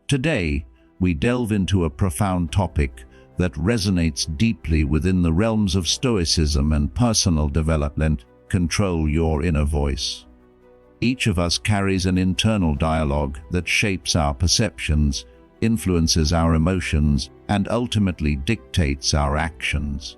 Today, we delve into a profound topic that resonates deeply within the realms of Stoicism and personal development: control your inner voice. Each of us carries an internal dialogue that shapes our perceptions, influences our emotions, and ultimately dictates our actions.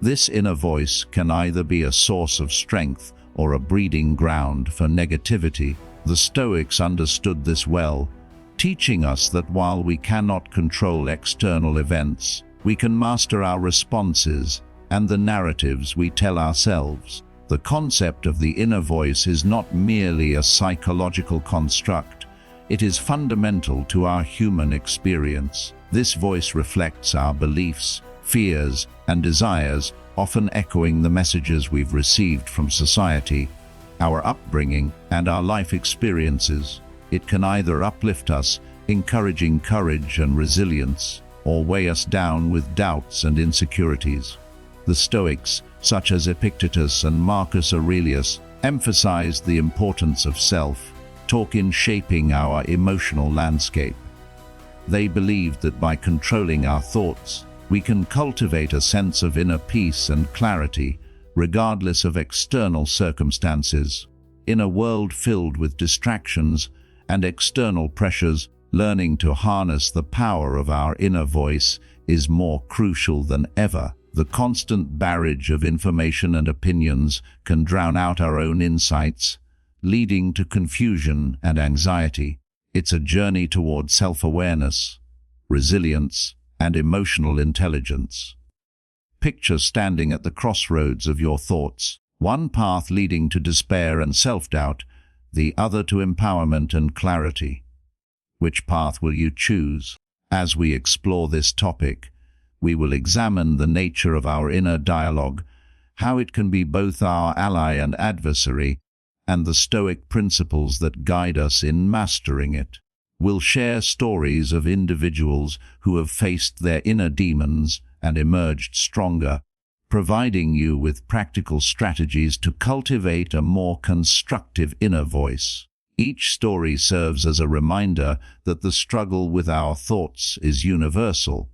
This inner voice can either be a source of strength or a breeding ground for negativity. The Stoics understood this well, teaching us that while we cannot control external events, we can master our responses and the narratives we tell ourselves. The concept of the inner voice is not merely a psychological construct, it is fundamental to our human experience. This voice reflects our beliefs, fears, and desires, often echoing the messages we've received from society, our upbringing, and our life experiences. It can either uplift us, encouraging courage and resilience, or weigh us down with doubts and insecurities. The Stoics, such as Epictetus and Marcus Aurelius, emphasized the importance of self-talk in shaping our emotional landscape. They believed that by controlling our thoughts, we can cultivate a sense of inner peace and clarity, regardless of external circumstances. In a world filled with distractions and external pressures, learning to harness the power of our inner voice is more crucial than ever. The constant barrage of information and opinions can drown out our own insights, leading to confusion and anxiety. It's a journey toward self-awareness, resilience, and emotional intelligence. Picture standing at the crossroads of your thoughts, one path leading to despair and self-doubt, the other to empowerment and clarity. Which path will you choose? As we explore this topic, we will examine the nature of our inner dialogue, how it can be both our ally and adversary, and the Stoic principles that guide us in mastering it. We'll share stories of individuals who have faced their inner demons and emerged stronger, providing you with practical strategies to cultivate a more constructive inner voice. Each story serves as a reminder that the struggle with our thoughts is universal,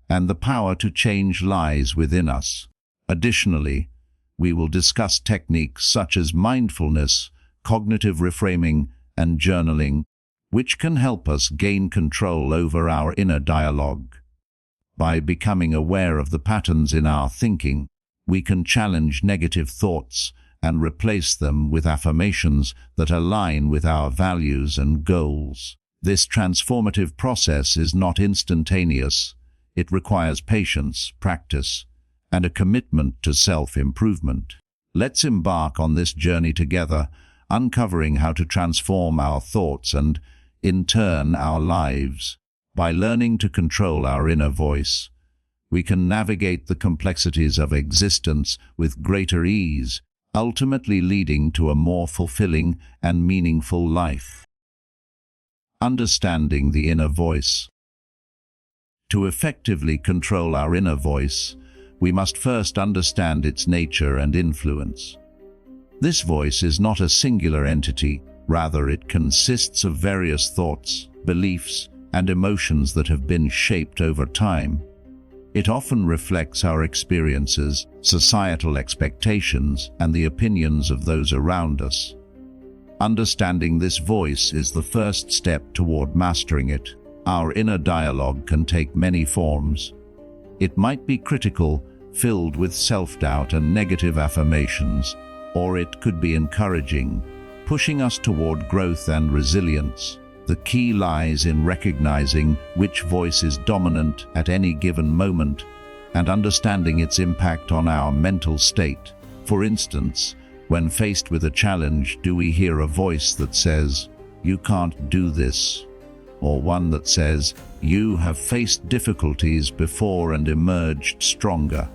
and the power to change lies within us. Additionally, we will discuss techniques such as mindfulness, cognitive reframing, and journaling, which can help us gain control over our inner dialogue. By becoming aware of the patterns in our thinking, we can challenge negative thoughts and replace them with affirmations that align with our values and goals. This transformative process is not instantaneous. It requires patience, practice, and a commitment to self-improvement. Let's embark on this journey together, uncovering how to transform our thoughts and, in turn, our lives. By learning to control our inner voice, we can navigate the complexities of existence with greater ease, ultimately leading to a more fulfilling and meaningful life. Understanding the inner voice. To effectively control our inner voice, we must first understand its nature and influence. This voice is not a singular entity, rather it consists of various thoughts, beliefs, and emotions that have been shaped over time. It often reflects our experiences, societal expectations, and the opinions of those around us. Understanding this voice is the first step toward mastering it. Our inner dialogue can take many forms. It might be critical, filled with self-doubt and negative affirmations, or it could be encouraging, pushing us toward growth and resilience. The key lies in recognizing which voice is dominant at any given moment and understanding its impact on our mental state. For instance, when faced with a challenge, do we hear a voice that says, "You can't do this," or one that says, "You have faced difficulties before and emerged stronger"?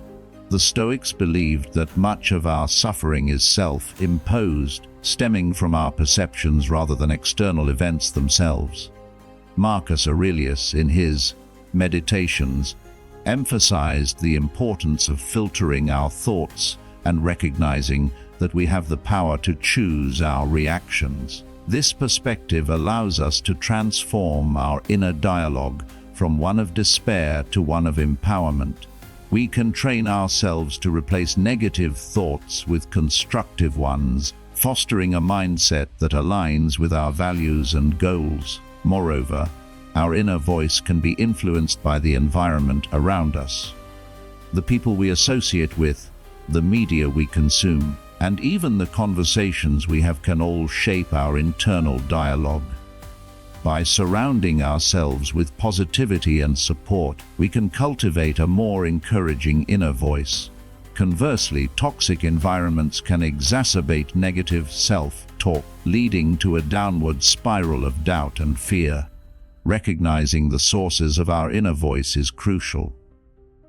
The Stoics believed that much of our suffering is self-imposed, stemming from our perceptions rather than external events themselves. Marcus Aurelius, in his Meditations, emphasized the importance of filtering our thoughts and recognizing that we have the power to choose our reactions. This perspective allows us to transform our inner dialogue from one of despair to one of empowerment. We can train ourselves to replace negative thoughts with constructive ones, fostering a mindset that aligns with our values and goals. Moreover, our inner voice can be influenced by the environment around us. The people we associate with, the media we consume, and even the conversations we have can all shape our internal dialogue. By surrounding ourselves with positivity and support, we can cultivate a more encouraging inner voice. Conversely, toxic environments can exacerbate negative self-talk, leading to a downward spiral of doubt and fear. Recognizing the sources of our inner voice is crucial.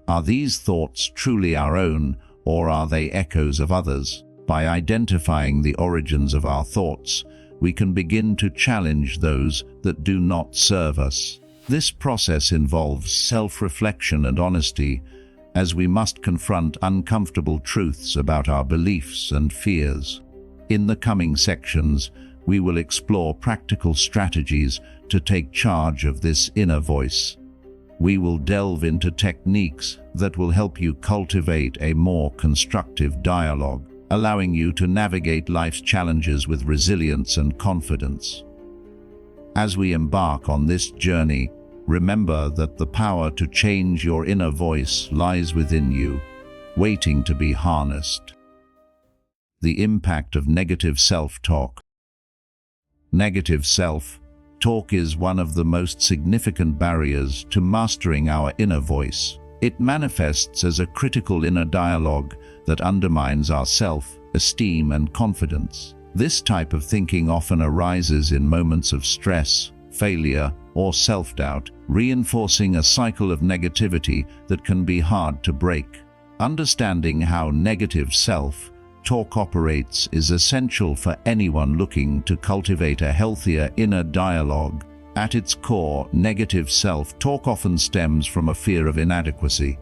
Are these thoughts truly our own, or are they echoes of others? By identifying the origins of our thoughts, we can begin to challenge those that do not serve us. This process involves self-reflection and honesty, as we must confront uncomfortable truths about our beliefs and fears. In the coming sections, we will explore practical strategies to take charge of this inner voice. We will delve into techniques that will help you cultivate a more constructive dialogue, allowing you to navigate life's challenges with resilience and confidence. As we embark on this journey, remember that the power to change your inner voice lies within you, waiting to be harnessed. The impact of negative self-talk. Negative self-talk is one of the most significant barriers to mastering our inner voice. It manifests as a critical inner dialogue that undermines our self-esteem and confidence. This type of thinking often arises in moments of stress, failure, or self-doubt, reinforcing a cycle of negativity that can be hard to break. Understanding how negative self-talk operates is essential for anyone looking to cultivate a healthier inner dialogue. At its core, negative self-talk often stems from a fear of inadequacy.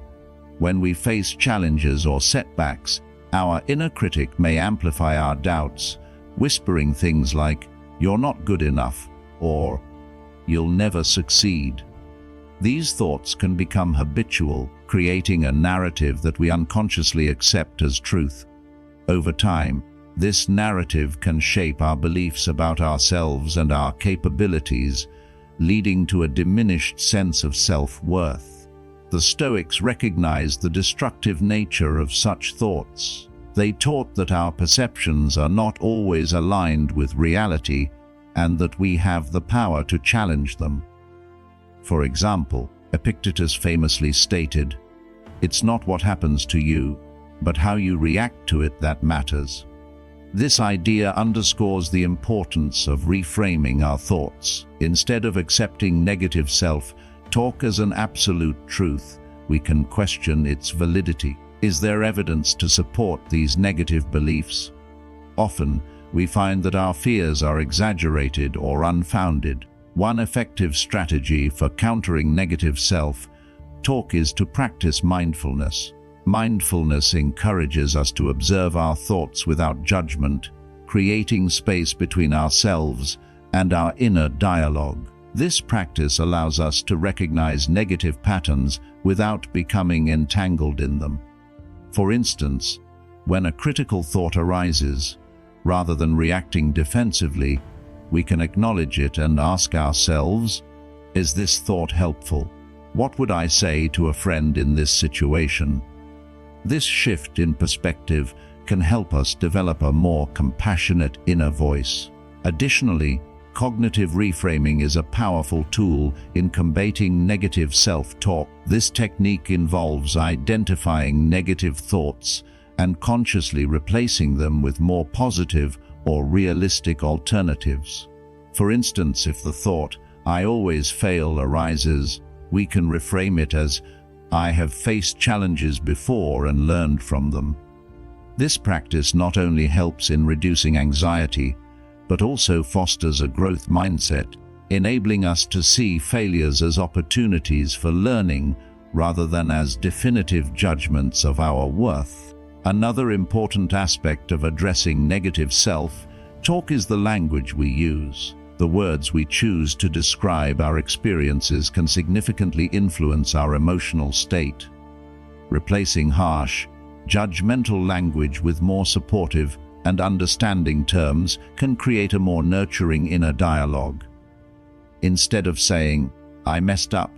When we face challenges or setbacks, our inner critic may amplify our doubts, whispering things like, "You're not good enough," or "You'll never succeed." These thoughts can become habitual, creating a narrative that we unconsciously accept as truth. Over time, this narrative can shape our beliefs about ourselves and our capabilities, leading to a diminished sense of self-worth. The Stoics recognized the destructive nature of such thoughts. They taught that our perceptions are not always aligned with reality, and that we have the power to challenge them. For example, Epictetus famously stated, "It's not what happens to you, but how you react to it that matters." This idea underscores the importance of reframing our thoughts. Instead of accepting negative self-talk as an absolute truth, we can question its validity. Is there evidence to support these negative beliefs? Often, we find that our fears are exaggerated or unfounded. One effective strategy for countering negative self-talk is to practice mindfulness. Mindfulness encourages us to observe our thoughts without judgment, creating space between ourselves and our inner dialogue. This practice allows us to recognize negative patterns without becoming entangled in them. For instance, when a critical thought arises, rather than reacting defensively, we can acknowledge it and ask ourselves, "Is this thought helpful? What would I say to a friend in this situation?" This shift in perspective can help us develop a more compassionate inner voice. Additionally, cognitive reframing is a powerful tool in combating negative self-talk. This technique involves identifying negative thoughts and consciously replacing them with more positive or realistic alternatives. For instance, if the thought, "I always fail," arises, we can reframe it as, "I have faced challenges before and learned from them." This practice not only helps in reducing anxiety, but also fosters a growth mindset, enabling us to see failures as opportunities for learning rather than as definitive judgments of our worth. Another important aspect of addressing negative self Talk is the language we use. The words we choose to describe our experiences can significantly influence our emotional state. Replacing harsh, judgmental language with more supportive and understanding terms can create a more nurturing inner dialogue. Instead of saying, "I messed up,"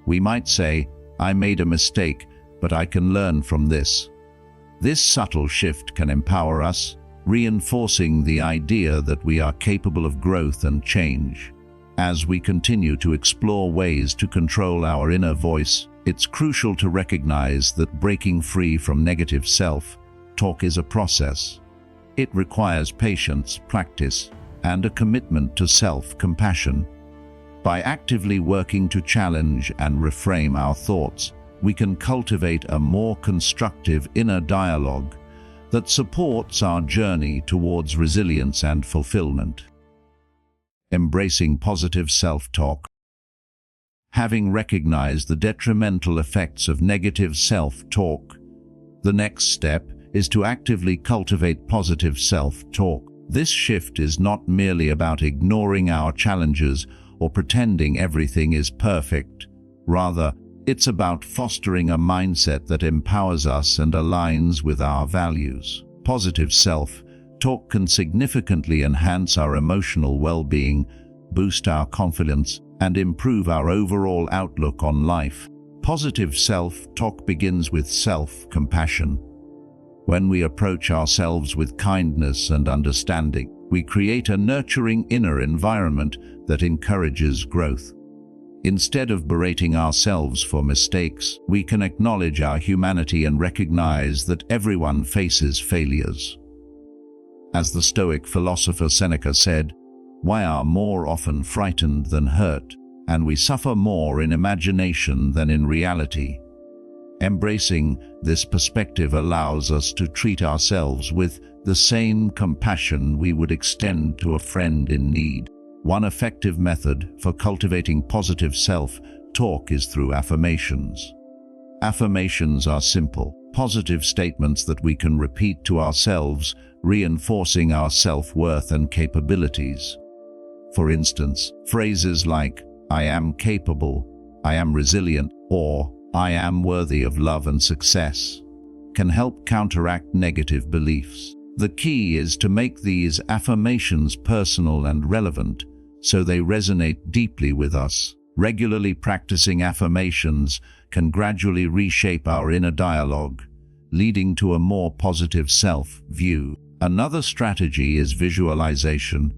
we might say, "I made a mistake, but I can learn from this." This subtle shift can empower us, reinforcing the idea that we are capable of growth and change. As we continue to explore ways to control our inner voice, it's crucial to recognize that breaking free from negative self-talk is a process. It requires patience, practice, and a commitment to self-compassion. By actively working to challenge and reframe our thoughts, we can cultivate a more constructive inner dialogue that supports our journey towards resilience and fulfillment. Embracing positive self-talk. Having recognized the detrimental effects of negative self-talk, the next step is to actively cultivate positive self-talk. This shift is not merely about ignoring our challenges or pretending everything is perfect. Rather, it's about fostering a mindset that empowers us and aligns with our values. Positive self-talk can significantly enhance our emotional well-being, boost our confidence, and improve our overall outlook on life. Positive self-talk begins with self-compassion. When we approach ourselves with kindness and understanding, we create a nurturing inner environment that encourages growth. Instead of berating ourselves for mistakes, we can acknowledge our humanity and recognize that everyone faces failures. As the Stoic philosopher Seneca said, "We are more often frightened than hurt, and we suffer more in imagination than in reality." Embracing this perspective allows us to treat ourselves with the same compassion we would extend to a friend in need. One effective method for cultivating positive self-talk is through affirmations. Affirmations are simple, positive statements that we can repeat to ourselves, reinforcing our self-worth and capabilities. For instance, phrases like, "I am capable," "I am resilient," or "I am worthy of love and success," can help counteract negative beliefs. The key is to make these affirmations personal and relevant, so they resonate deeply with us. Regularly practicing affirmations can gradually reshape our inner dialogue, leading to a more positive self-view. Another strategy is visualization.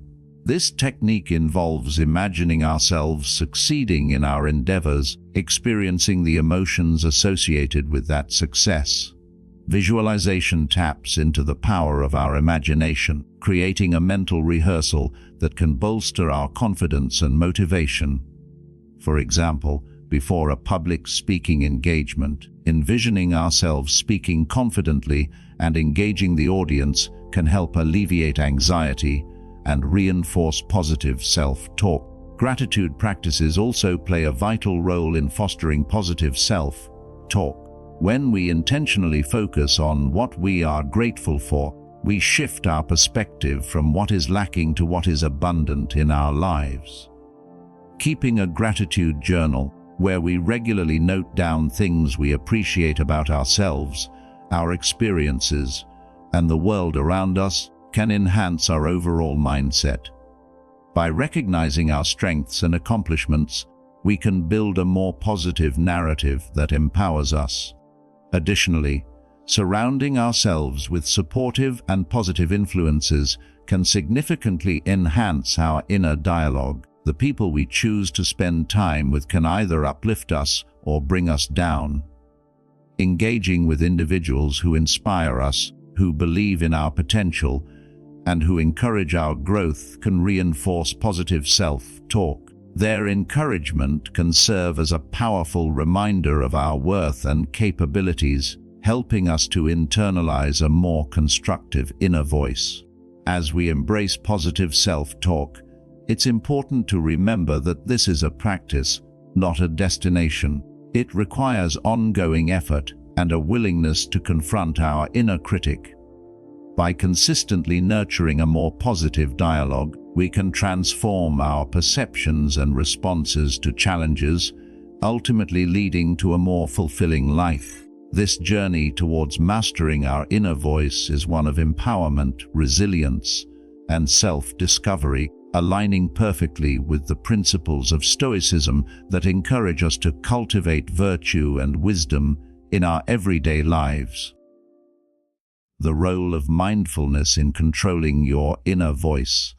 This technique involves imagining ourselves succeeding in our endeavors, experiencing the emotions associated with that success. Visualization taps into the power of our imagination, creating a mental rehearsal that can bolster our confidence and motivation. For example, before a public speaking engagement, envisioning ourselves speaking confidently and engaging the audience can help alleviate anxiety and reinforce positive self-talk. Gratitude practices also play a vital role in fostering positive self-talk. When we intentionally focus on what we are grateful for, we shift our perspective from what is lacking to what is abundant in our lives. Keeping a gratitude journal, where we regularly note down things we appreciate about ourselves, our experiences, and the world around us, can enhance our overall mindset. By recognizing our strengths and accomplishments, we can build a more positive narrative that empowers us. Additionally, surrounding ourselves with supportive and positive influences can significantly enhance our inner dialogue. The people we choose to spend time with can either uplift us or bring us down. Engaging with individuals who inspire us, who believe in our potential, and who encourage our growth can reinforce positive self-talk. Their encouragement can serve as a powerful reminder of our worth and capabilities, helping us to internalize a more constructive inner voice. As we embrace positive self-talk, it's important to remember that this is a practice, not a destination. It requires ongoing effort and a willingness to confront our inner critic. By consistently nurturing a more positive dialogue, we can transform our perceptions and responses to challenges, ultimately leading to a more fulfilling life. This journey towards mastering our inner voice is one of empowerment, resilience, and self-discovery, aligning perfectly with the principles of Stoicism that encourage us to cultivate virtue and wisdom in our everyday lives. The role of mindfulness in controlling your inner voice.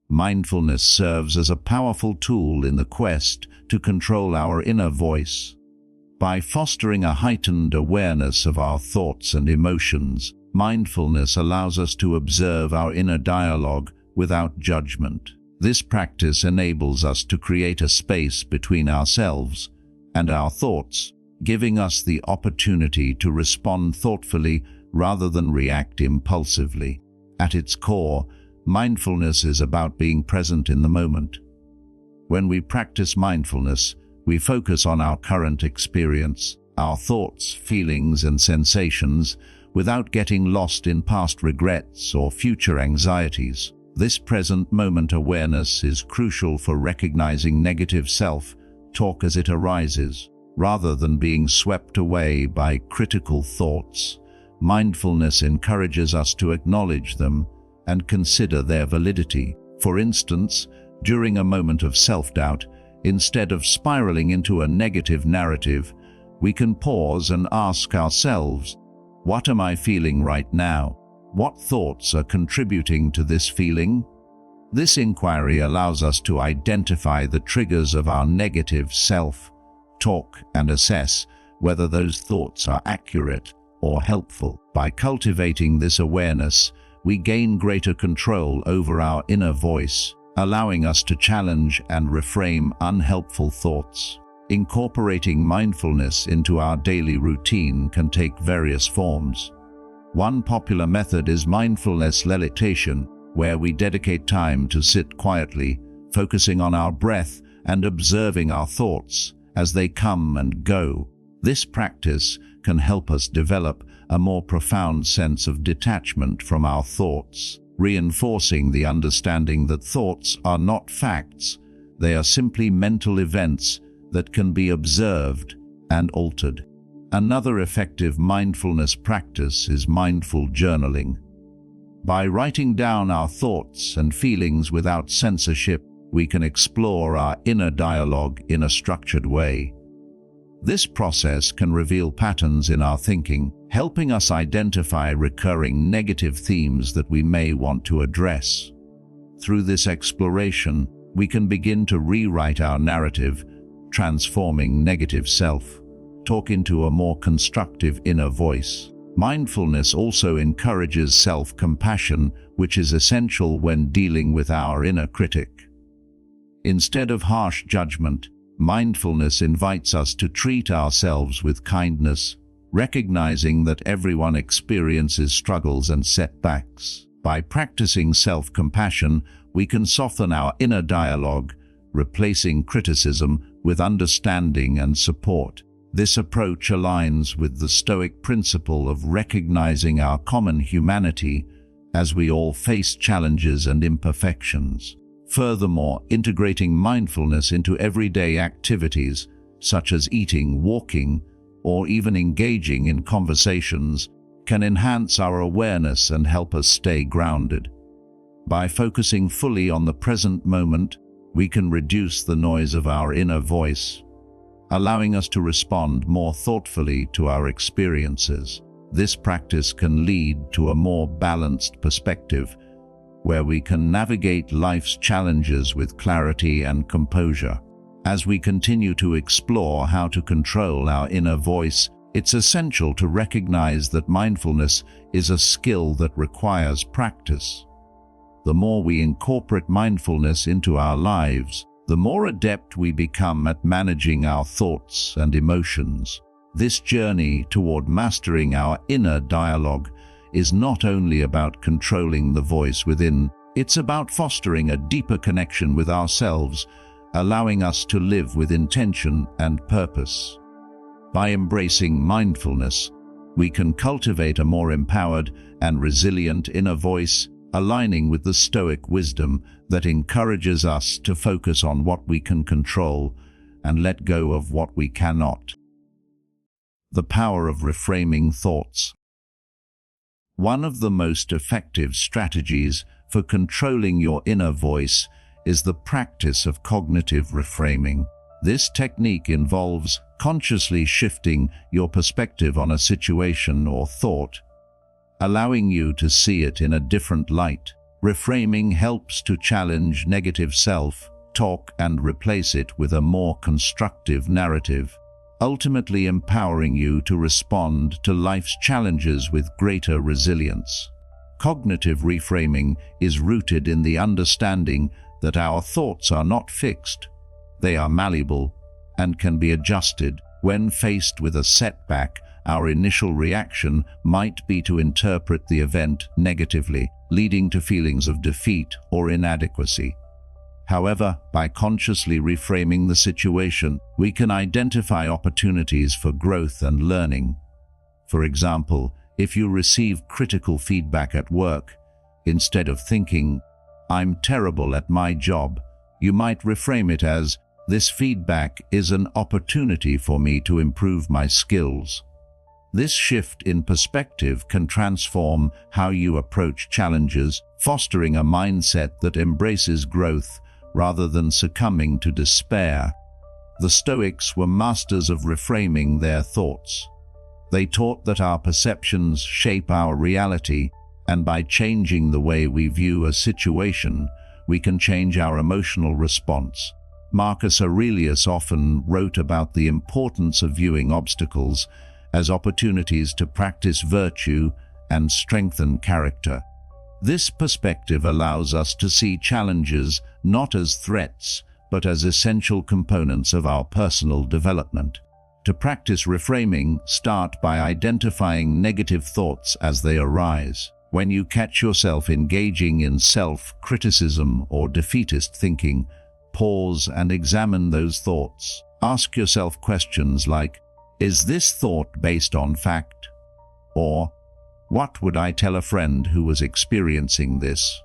Mindfulness serves as a powerful tool in the quest to control our inner voice. By fostering a heightened awareness of our thoughts and emotions, mindfulness allows us to observe our inner dialogue without judgment. This practice enables us to create a space between ourselves and our thoughts, giving us the opportunity to respond thoughtfully rather than react impulsively. At its core, mindfulness is about being present in the moment. When we practice mindfulness, we focus on our current experience, our thoughts, feelings, and sensations, without getting lost in past regrets or future anxieties. This present moment awareness is crucial for recognizing negative self-talk as it arises. Rather than being swept away by critical thoughts, mindfulness encourages us to acknowledge them and consider their validity. For instance, during a moment of self-doubt, instead of spiraling into a negative narrative, we can pause and ask ourselves, what am I feeling right now? What thoughts are contributing to this feeling? This inquiry allows us to identify the triggers of our negative self-talk and assess whether those thoughts are accurate or helpful. By cultivating this awareness, we gain greater control over our inner voice, allowing us to challenge and reframe unhelpful thoughts. Incorporating mindfulness into our daily routine can take various forms. One popular method is mindfulness meditation, where we dedicate time to sit quietly, focusing on our breath and observing our thoughts as they come and go. This practice can help us develop a more profound sense of detachment from our thoughts, reinforcing the understanding that thoughts are not facts. They are simply mental events that can be observed and altered. Another effective mindfulness practice is mindful journaling. By writing down our thoughts and feelings without censorship, we can explore our inner dialogue in a structured way. This process can reveal patterns in our thinking, helping us identify recurring negative themes that we may want to address. Through this exploration, we can begin to rewrite our narrative, transforming negative self-talk into a more constructive inner voice. Mindfulness also encourages self-compassion, which is essential when dealing with our inner critic. Instead of harsh judgment, mindfulness invites us to treat ourselves with kindness, recognizing that everyone experiences struggles and setbacks. By practicing self-compassion, we can soften our inner dialogue, replacing criticism with understanding and support. This approach aligns with the Stoic principle of recognizing our common humanity as we all face challenges and imperfections. Furthermore, integrating mindfulness into everyday activities, such as eating, walking, or even engaging in conversations, can enhance our awareness and help us stay grounded. By focusing fully on the present moment, we can reduce the noise of our inner voice, allowing us to respond more thoughtfully to our experiences. This practice can lead to a more balanced perspective, where we can navigate life's challenges with clarity and composure. As we continue to explore how to control our inner voice, it's essential to recognize that mindfulness is a skill that requires practice. The more we incorporate mindfulness into our lives, the more adept we become at managing our thoughts and emotions. This journey toward mastering our inner dialogue is not only about controlling the voice within, it's about fostering a deeper connection with ourselves, allowing us to live with intention and purpose. By embracing mindfulness, we can cultivate a more empowered and resilient inner voice, aligning with the Stoic wisdom that encourages us to focus on what we can control and let go of what we cannot. The power of reframing thoughts. One of the most effective strategies for controlling your inner voice is the practice of cognitive reframing. This technique involves consciously shifting your perspective on a situation or thought, allowing you to see it in a different light. Reframing helps to challenge negative self-talk and replace it with a more constructive narrative, ultimately empowering you to respond to life's challenges with greater resilience. Cognitive reframing is rooted in the understanding that our thoughts are not fixed. They are malleable and can be adjusted. When faced with a setback, our initial reaction might be to interpret the event negatively, leading to feelings of defeat or inadequacy. However, by consciously reframing the situation, we can identify opportunities for growth and learning. For example, if you receive critical feedback at work, instead of thinking, "I'm terrible at my job," you might reframe it as, "This feedback is an opportunity for me to improve my skills." This shift in perspective can transform how you approach challenges, fostering a mindset that embraces growth rather than succumbing to despair. The Stoics were masters of reframing their thoughts. They taught that our perceptions shape our reality, and by changing the way we view a situation, we can change our emotional response. Marcus Aurelius often wrote about the importance of viewing obstacles as opportunities to practice virtue and strengthen character. This perspective allows us to see challenges not as threats, but as essential components of our personal development. To practice reframing, start by identifying negative thoughts as they arise. When you catch yourself engaging in self-criticism or defeatist thinking, pause and examine those thoughts. Ask yourself questions like, "Is this thought based on fact?" Or, "What would I tell a friend who was experiencing this?"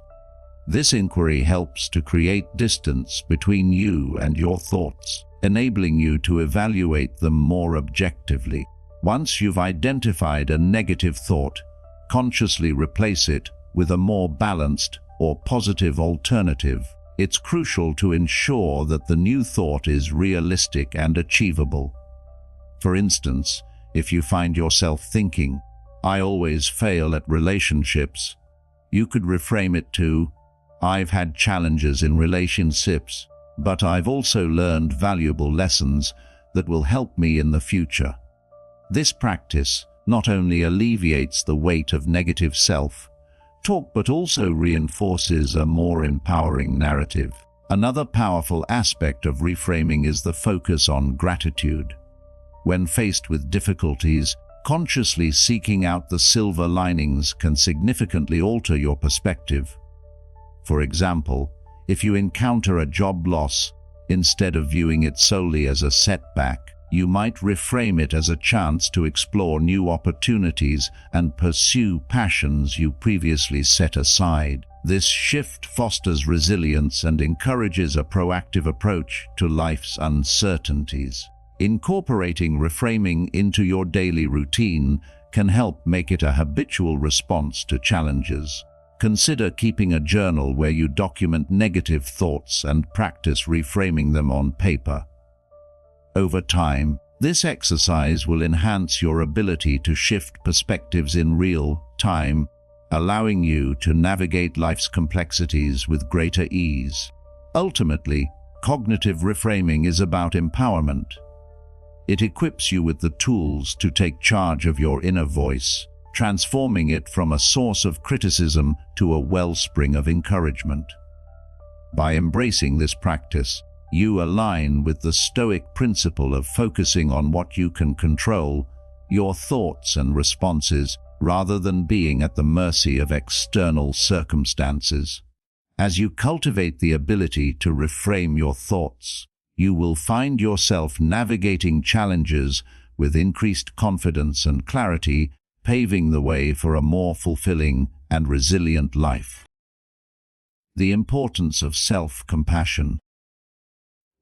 This inquiry helps to create distance between you and your thoughts, enabling you to evaluate them more objectively. Once you've identified a negative thought, consciously replace it with a more balanced or positive alternative. It's crucial to ensure that the new thought is realistic and achievable. For instance, if you find yourself thinking, "I always fail at relationships," you could reframe it to, "I've had challenges in relationships, but I've also learned valuable lessons that will help me in the future." This practice not only alleviates the weight of negative self-talk, but also reinforces a more empowering narrative. Another powerful aspect of reframing is the focus on gratitude. When faced with difficulties, consciously seeking out the silver linings can significantly alter your perspective. For example, if you encounter a job loss, instead of viewing it solely as a setback, you might reframe it as a chance to explore new opportunities and pursue passions you previously set aside. This shift fosters resilience and encourages a proactive approach to life's uncertainties. Incorporating reframing into your daily routine can help make it a habitual response to challenges. Consider keeping a journal where you document negative thoughts and practice reframing them on paper. Over time, this exercise will enhance your ability to shift perspectives in real time, allowing you to navigate life's complexities with greater ease. Ultimately, cognitive reframing is about empowerment. It equips you with the tools to take charge of your inner voice, transforming it from a source of criticism to a wellspring of encouragement. By embracing this practice, you align with the Stoic principle of focusing on what you can control, your thoughts and responses, rather than being at the mercy of external circumstances. As you cultivate the ability to reframe your thoughts, you will find yourself navigating challenges with increased confidence and clarity, paving the way for a more fulfilling and resilient life. The importance of self-compassion.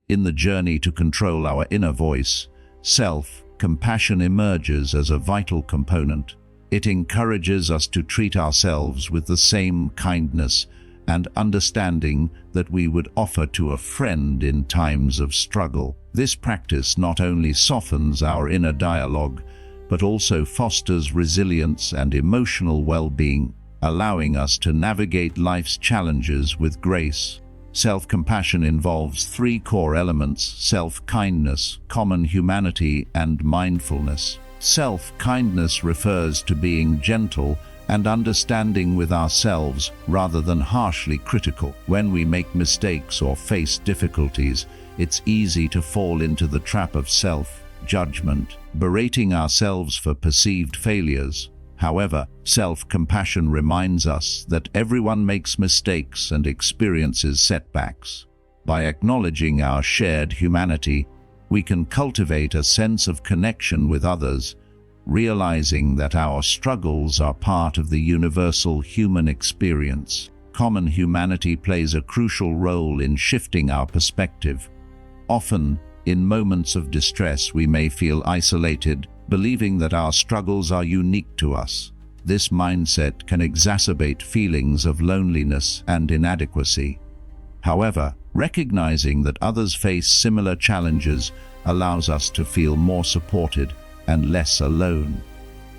In the journey to control our inner voice, self-compassion emerges as a vital component. It encourages us to treat ourselves with the same kindness and understanding that we would offer to a friend in times of struggle. This practice not only softens our inner dialogue, but also fosters resilience and emotional well-being, allowing us to navigate life's challenges with grace. Self-compassion involves three core elements: self-kindness, common humanity, and mindfulness. Self-kindness refers to being gentle and understanding with ourselves rather than harshly critical. When we make mistakes or face difficulties, it's easy to fall into the trap of self-judgment, berating ourselves for perceived failures. However, self-compassion reminds us that everyone makes mistakes and experiences setbacks. By acknowledging our shared humanity, we can cultivate a sense of connection with others, realizing that our struggles are part of the universal human experience. Common humanity plays a crucial role in shifting our perspective. Often, in moments of distress, we may feel isolated, believing that our struggles are unique to us. This mindset can exacerbate feelings of loneliness and inadequacy. However, recognizing that others face similar challenges allows us to feel more supported and less alone.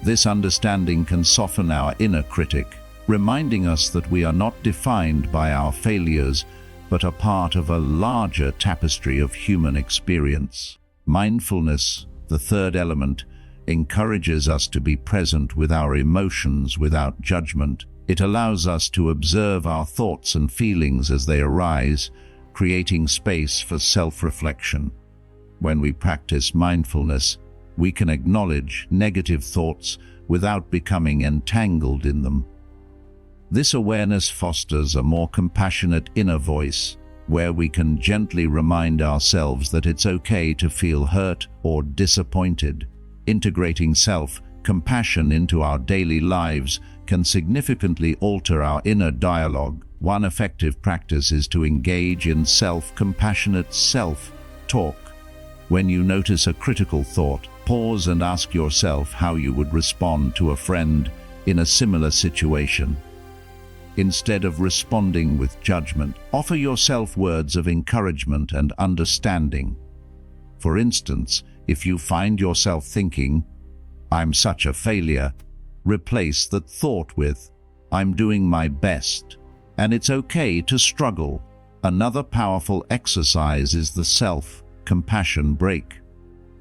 This understanding can soften our inner critic, reminding us that we are not defined by our failures, but are part of a larger tapestry of human experience. Mindfulness, the third element, encourages us to be present with our emotions without judgment. It allows us to observe our thoughts and feelings as they arise, creating space for self-reflection. When we practice mindfulness, we can acknowledge negative thoughts without becoming entangled in them. This awareness fosters a more compassionate inner voice, where we can gently remind ourselves that it's okay to feel hurt or disappointed. Integrating self-compassion into our daily lives can significantly alter our inner dialogue. One effective practice is to engage in self-compassionate self-talk. When you notice a critical thought, pause and ask yourself how you would respond to a friend in a similar situation. Instead of responding with judgment, offer yourself words of encouragement and understanding. For instance, if you find yourself thinking, "I'm such a failure," replace that thought with, "I'm doing my best, and it's okay to struggle." Another powerful exercise is the self-compassion break.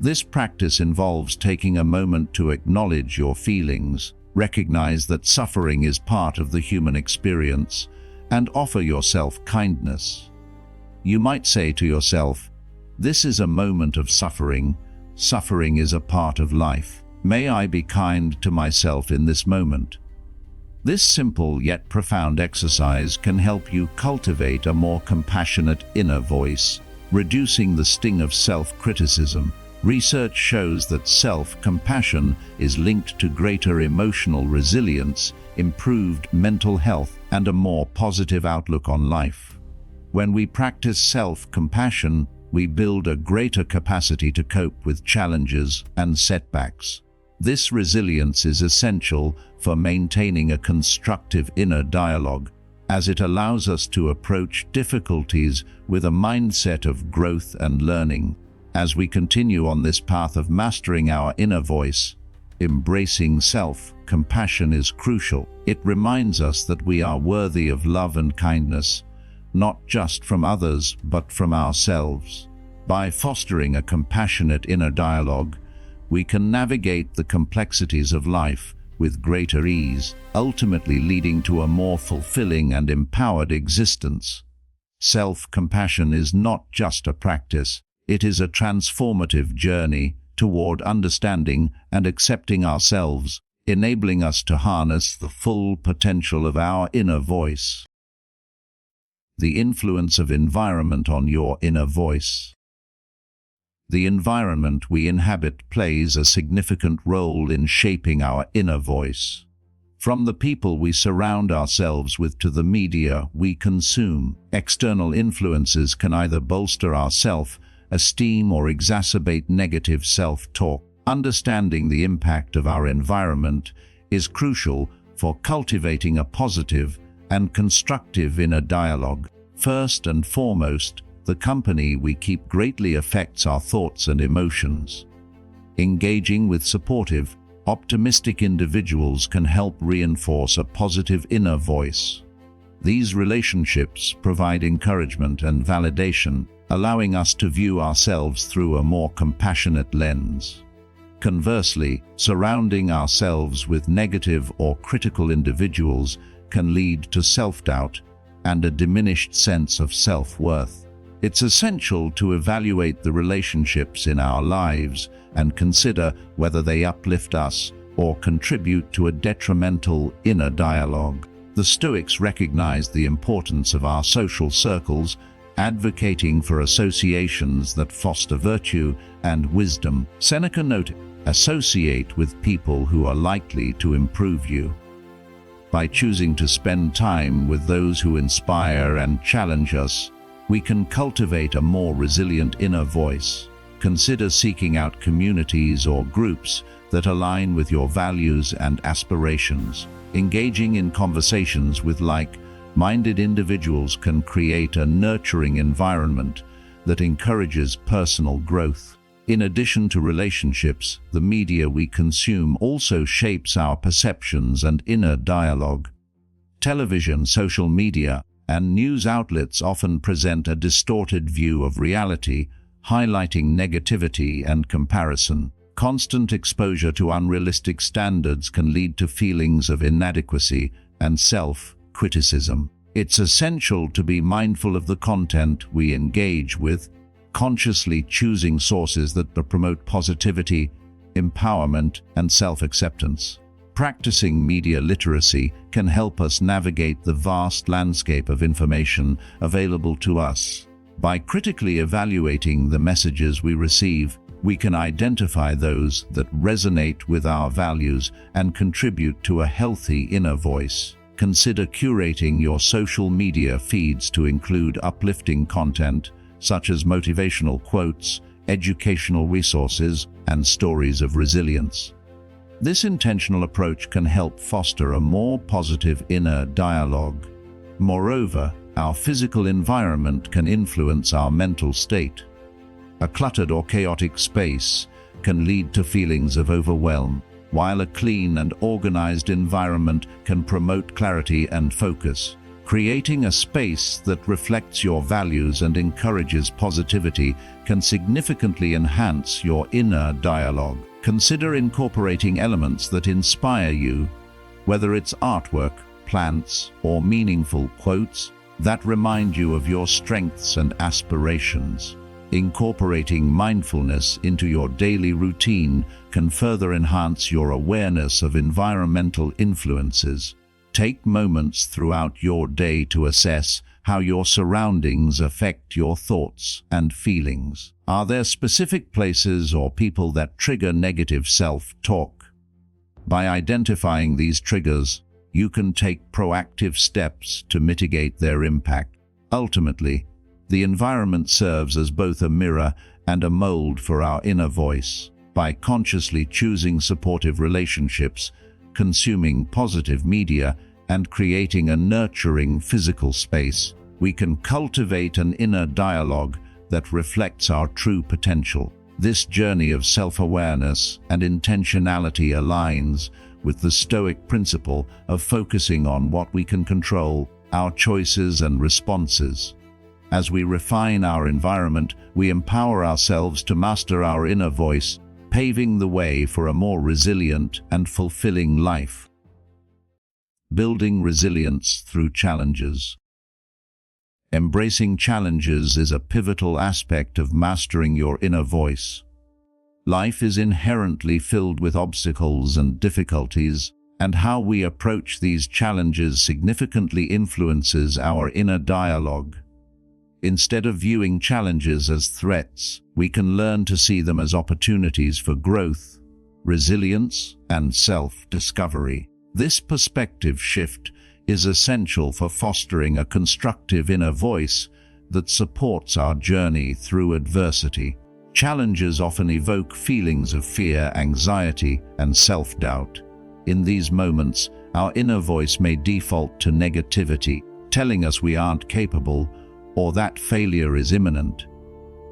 This practice involves taking a moment to acknowledge your feelings, recognize that suffering is part of the human experience, and offer yourself kindness. You might say to yourself, "This is a moment of suffering. Suffering is a part of life. May I be kind to myself in this moment." This simple yet profound exercise can help you cultivate a more compassionate inner voice, reducing the sting of self-criticism. Research shows that self-compassion is linked to greater emotional resilience, improved mental health, and a more positive outlook on life. When we practice self-compassion, we build a greater capacity to cope with challenges and setbacks. This resilience is essential for maintaining a constructive inner dialogue, as it allows us to approach difficulties with a mindset of growth and learning. As we continue on this path of mastering our inner voice, embracing self-compassion is crucial. It reminds us that we are worthy of love and kindness, not just from others, but from ourselves. By fostering a compassionate inner dialogue, we can navigate the complexities of life with greater ease, ultimately leading to a more fulfilling and empowered existence. Self-compassion is not just a practice, it is a transformative journey toward understanding and accepting ourselves, enabling us to harness the full potential of our inner voice. The influence of environment on your inner voice. The environment we inhabit plays a significant role in shaping our inner voice. From the people we surround ourselves with to the media we consume, external influences can either bolster our self-esteem or exacerbate negative self-talk. Understanding the impact of our environment is crucial for cultivating a positive and constructive inner dialogue. First and foremost, the company we keep greatly affects our thoughts and emotions. Engaging with supportive, optimistic individuals can help reinforce a positive inner voice. These relationships provide encouragement and validation, allowing us to view ourselves through a more compassionate lens. Conversely, surrounding ourselves with negative or critical individuals can lead to self-doubt and a diminished sense of self-worth. It's essential to evaluate the relationships in our lives and consider whether they uplift us or contribute to a detrimental inner dialogue. The Stoics recognized the importance of our social circles, advocating for associations that foster virtue and wisdom. Seneca noted, "Associate with people who are likely to improve you." By choosing to spend time with those who inspire and challenge us, we can cultivate a more resilient inner voice. Consider seeking out communities or groups that align with your values and aspirations. Engaging in conversations with like-minded individuals can create a nurturing environment that encourages personal growth. In addition to relationships, the media we consume also shapes our perceptions and inner dialogue. Television, social media, and news outlets often present a distorted view of reality, highlighting negativity and comparison. Constant exposure to unrealistic standards can lead to feelings of inadequacy and self-criticism. It's essential to be mindful of the content we engage with, consciously choosing sources that promote positivity, empowerment, and self-acceptance. Practicing media literacy can help us navigate the vast landscape of information available to us. By critically evaluating the messages we receive, we can identify those that resonate with our values and contribute to a healthy inner voice. Consider curating your social media feeds to include uplifting content, such as motivational quotes, educational resources, and stories of resilience. This intentional approach can help foster a more positive inner dialogue. Moreover, our physical environment can influence our mental state. A cluttered or chaotic space can lead to feelings of overwhelm, while a clean and organized environment can promote clarity and focus. Creating a space that reflects your values and encourages positivity can significantly enhance your inner dialogue. Consider incorporating elements that inspire you, whether it's artwork, plants, or meaningful quotes that remind you of your strengths and aspirations. Incorporating mindfulness into your daily routine can further enhance your awareness of environmental influences. Take moments throughout your day to assess how your surroundings affect your thoughts and feelings. Are there specific places or people that trigger negative self-talk? By identifying these triggers, you can take proactive steps to mitigate their impact. Ultimately, the environment serves as both a mirror and a mold for our inner voice. By consciously choosing supportive relationships, consuming positive media, and creating a nurturing physical space, we can cultivate an inner dialogue that reflects our true potential. This journey of self-awareness and intentionality aligns with the Stoic principle of focusing on what we can control, our choices and responses. As we refine our environment, we empower ourselves to master our inner voice, paving the way for a more resilient and fulfilling life. Building resilience through challenges. Embracing challenges is a pivotal aspect of mastering your inner voice. Life is inherently filled with obstacles and difficulties, and how we approach these challenges significantly influences our inner dialogue. Instead of viewing challenges as threats, we can learn to see them as opportunities for growth, resilience, and self-discovery. This perspective shift is essential for fostering a constructive inner voice that supports our journey through adversity. Challenges often evoke feelings of fear, anxiety, and self-doubt. In these moments, our inner voice may default to negativity, telling us we aren't capable or that failure is imminent.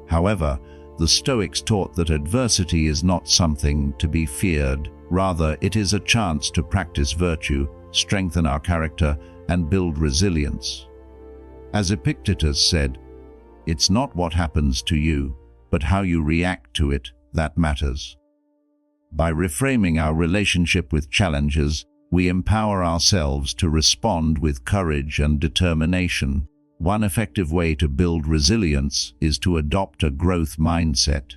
However, the Stoics taught that adversity is not something to be feared. Rather, it is a chance to practice virtue, strengthen our character, and build resilience. As Epictetus said, "It's not what happens to you, but how you react to it that matters." By reframing our relationship with challenges, we empower ourselves to respond with courage and determination. One effective way to build resilience is to adopt a growth mindset.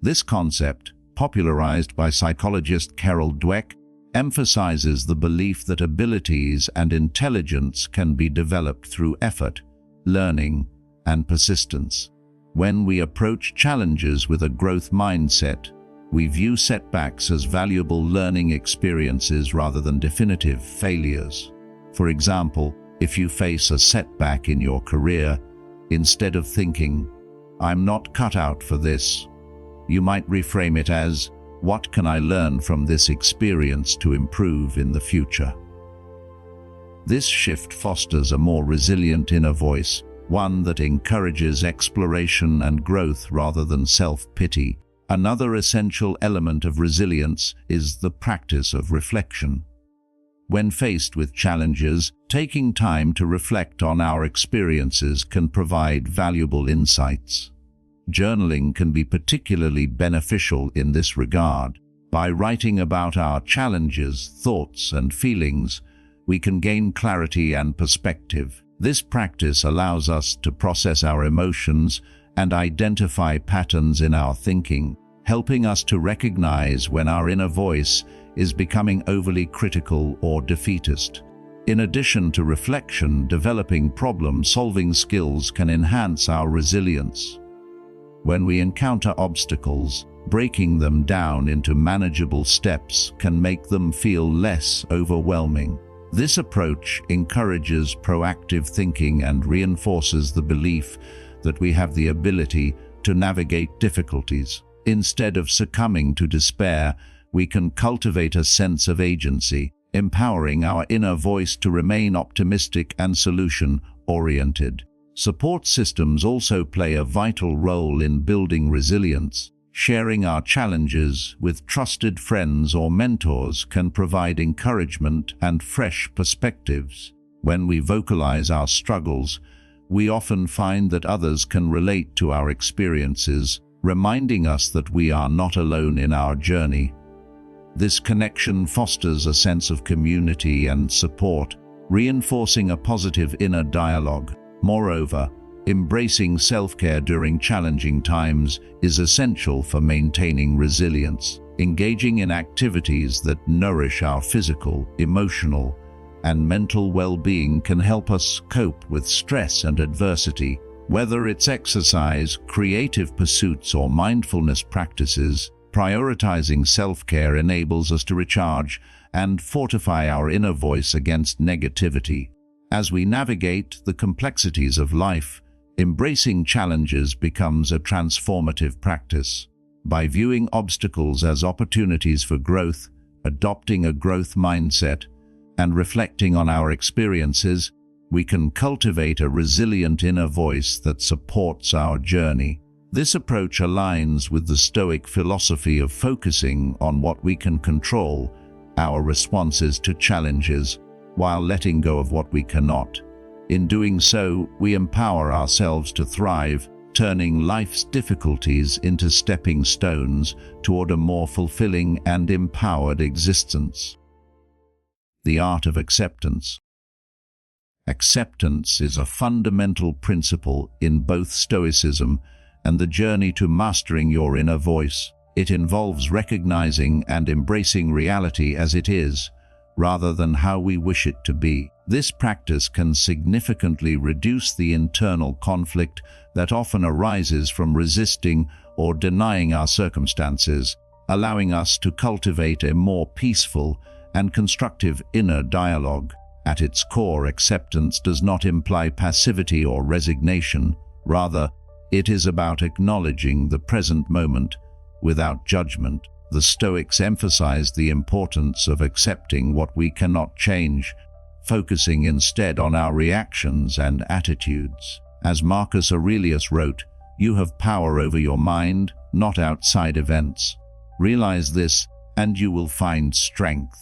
This concept, popularized by psychologist Carol Dweck, emphasizes the belief that abilities and intelligence can be developed through effort, learning, and persistence. When we approach challenges with a growth mindset, we view setbacks as valuable learning experiences rather than definitive failures. For example, if you face a setback in your career, instead of thinking, "I'm not cut out for this," you might reframe it as, "What can I learn from this experience to improve in the future?" This shift fosters a more resilient inner voice, one that encourages exploration and growth rather than self-pity. Another essential element of resilience is the practice of reflection. When faced with challenges, taking time to reflect on our experiences can provide valuable insights. Journaling can be particularly beneficial in this regard. By writing about our challenges, thoughts, and feelings, we can gain clarity and perspective. This practice allows us to process our emotions and identify patterns in our thinking, helping us to recognize when our inner voice is becoming overly critical or defeatist. In addition to reflection, developing problem-solving skills can enhance our resilience. When we encounter obstacles, breaking them down into manageable steps can make them feel less overwhelming. This approach encourages proactive thinking and reinforces the belief that we have the ability to navigate difficulties. Instead of succumbing to despair, we can cultivate a sense of agency, empowering our inner voice to remain optimistic and solution-oriented. Support systems also play a vital role in building resilience. Sharing our challenges with trusted friends or mentors can provide encouragement and fresh perspectives. When we vocalize our struggles, we often find that others can relate to our experiences, reminding us that we are not alone in our journey. This connection fosters a sense of community and support, reinforcing a positive inner dialogue. Moreover, embracing self-care during challenging times is essential for maintaining resilience. Engaging in activities that nourish our physical, emotional, and mental well-being can help us cope with stress and adversity. Whether it's exercise, creative pursuits, or mindfulness practices, prioritizing self-care enables us to recharge and fortify our inner voice against negativity. As we navigate the complexities of life, embracing challenges becomes a transformative practice. By viewing obstacles as opportunities for growth, adopting a growth mindset, and reflecting on our experiences, we can cultivate a resilient inner voice that supports our journey. This approach aligns with the Stoic philosophy of focusing on what we can control, our responses to challenges, while letting go of what we cannot. In doing so, we empower ourselves to thrive, turning life's difficulties into stepping stones toward a more fulfilling and empowered existence. The art of acceptance. Acceptance is a fundamental principle in both Stoicism and the journey to mastering your inner voice. It involves recognizing and embracing reality as it is, rather than how we wish it to be. This practice can significantly reduce the internal conflict that often arises from resisting or denying our circumstances, allowing us to cultivate a more peaceful and constructive inner dialogue. At its core, acceptance does not imply passivity or resignation. Rather, it is about acknowledging the present moment without judgment. The Stoics emphasized the importance of accepting what we cannot change, focusing instead on our reactions and attitudes. As Marcus Aurelius wrote, "You have power over your mind, not outside events. Realize this, and you will find strength."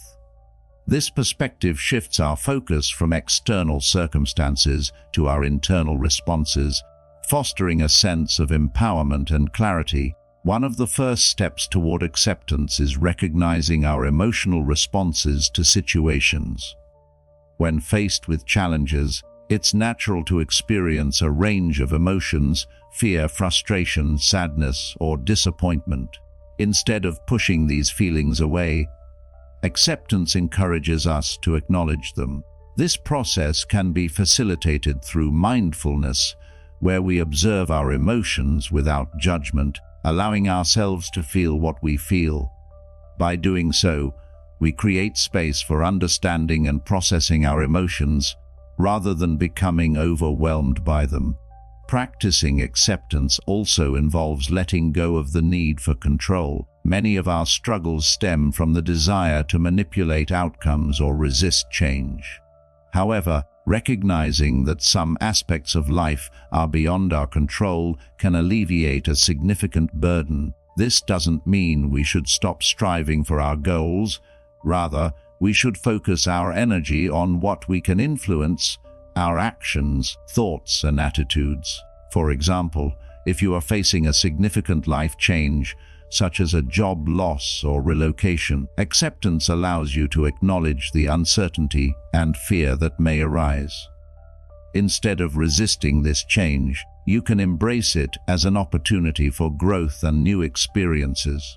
This perspective shifts our focus from external circumstances to our internal responses, fostering a sense of empowerment and clarity. One of the first steps toward acceptance is recognizing our emotional responses to situations. When faced with challenges, it's natural to experience a range of emotions: fear, frustration, sadness, or disappointment. Instead of pushing these feelings away, acceptance encourages us to acknowledge them. This process can be facilitated through mindfulness, where we observe our emotions without judgment, allowing ourselves to feel what we feel. By doing so, we create space for understanding and processing our emotions, rather than becoming overwhelmed by them. Practicing acceptance also involves letting go of the need for control. Many of our struggles stem from the desire to manipulate outcomes or resist change. However, recognizing that some aspects of life are beyond our control can alleviate a significant burden. This doesn't mean we should stop striving for our goals. Rather, we should focus our energy on what we can influence: our actions, thoughts, and attitudes. For example, if you are facing a significant life change, such as a job loss or relocation, acceptance allows you to acknowledge the uncertainty and fear that may arise. Instead of resisting this change, you can embrace it as an opportunity for growth and new experiences.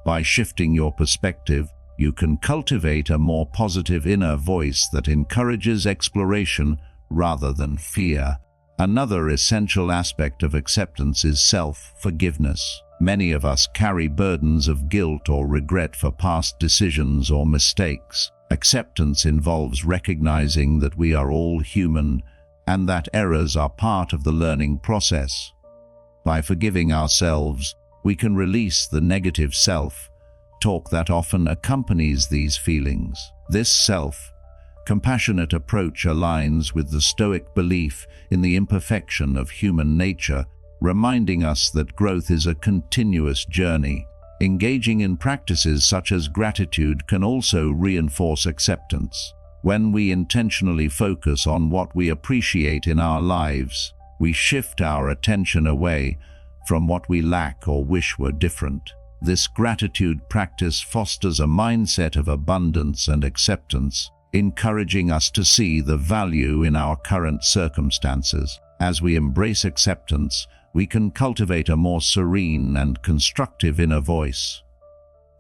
By shifting your perspective, you can cultivate a more positive inner voice that encourages exploration rather than fear. Another essential aspect of acceptance is self-forgiveness. Many of us carry burdens of guilt or regret for past decisions or mistakes. Acceptance involves recognizing that we are all human and that errors are part of the learning process. By forgiving ourselves, we can release the negative self-talk that often accompanies these feelings. This self-compassionate approach aligns with the Stoic belief in the imperfection of human nature, reminding us that growth is a continuous journey. Engaging in practices such as gratitude can also reinforce acceptance. When we intentionally focus on what we appreciate in our lives, we shift our attention away from what we lack or wish were different. This gratitude practice fosters a mindset of abundance and acceptance, encouraging us to see the value in our current circumstances. As we embrace acceptance, we can cultivate a more serene and constructive inner voice.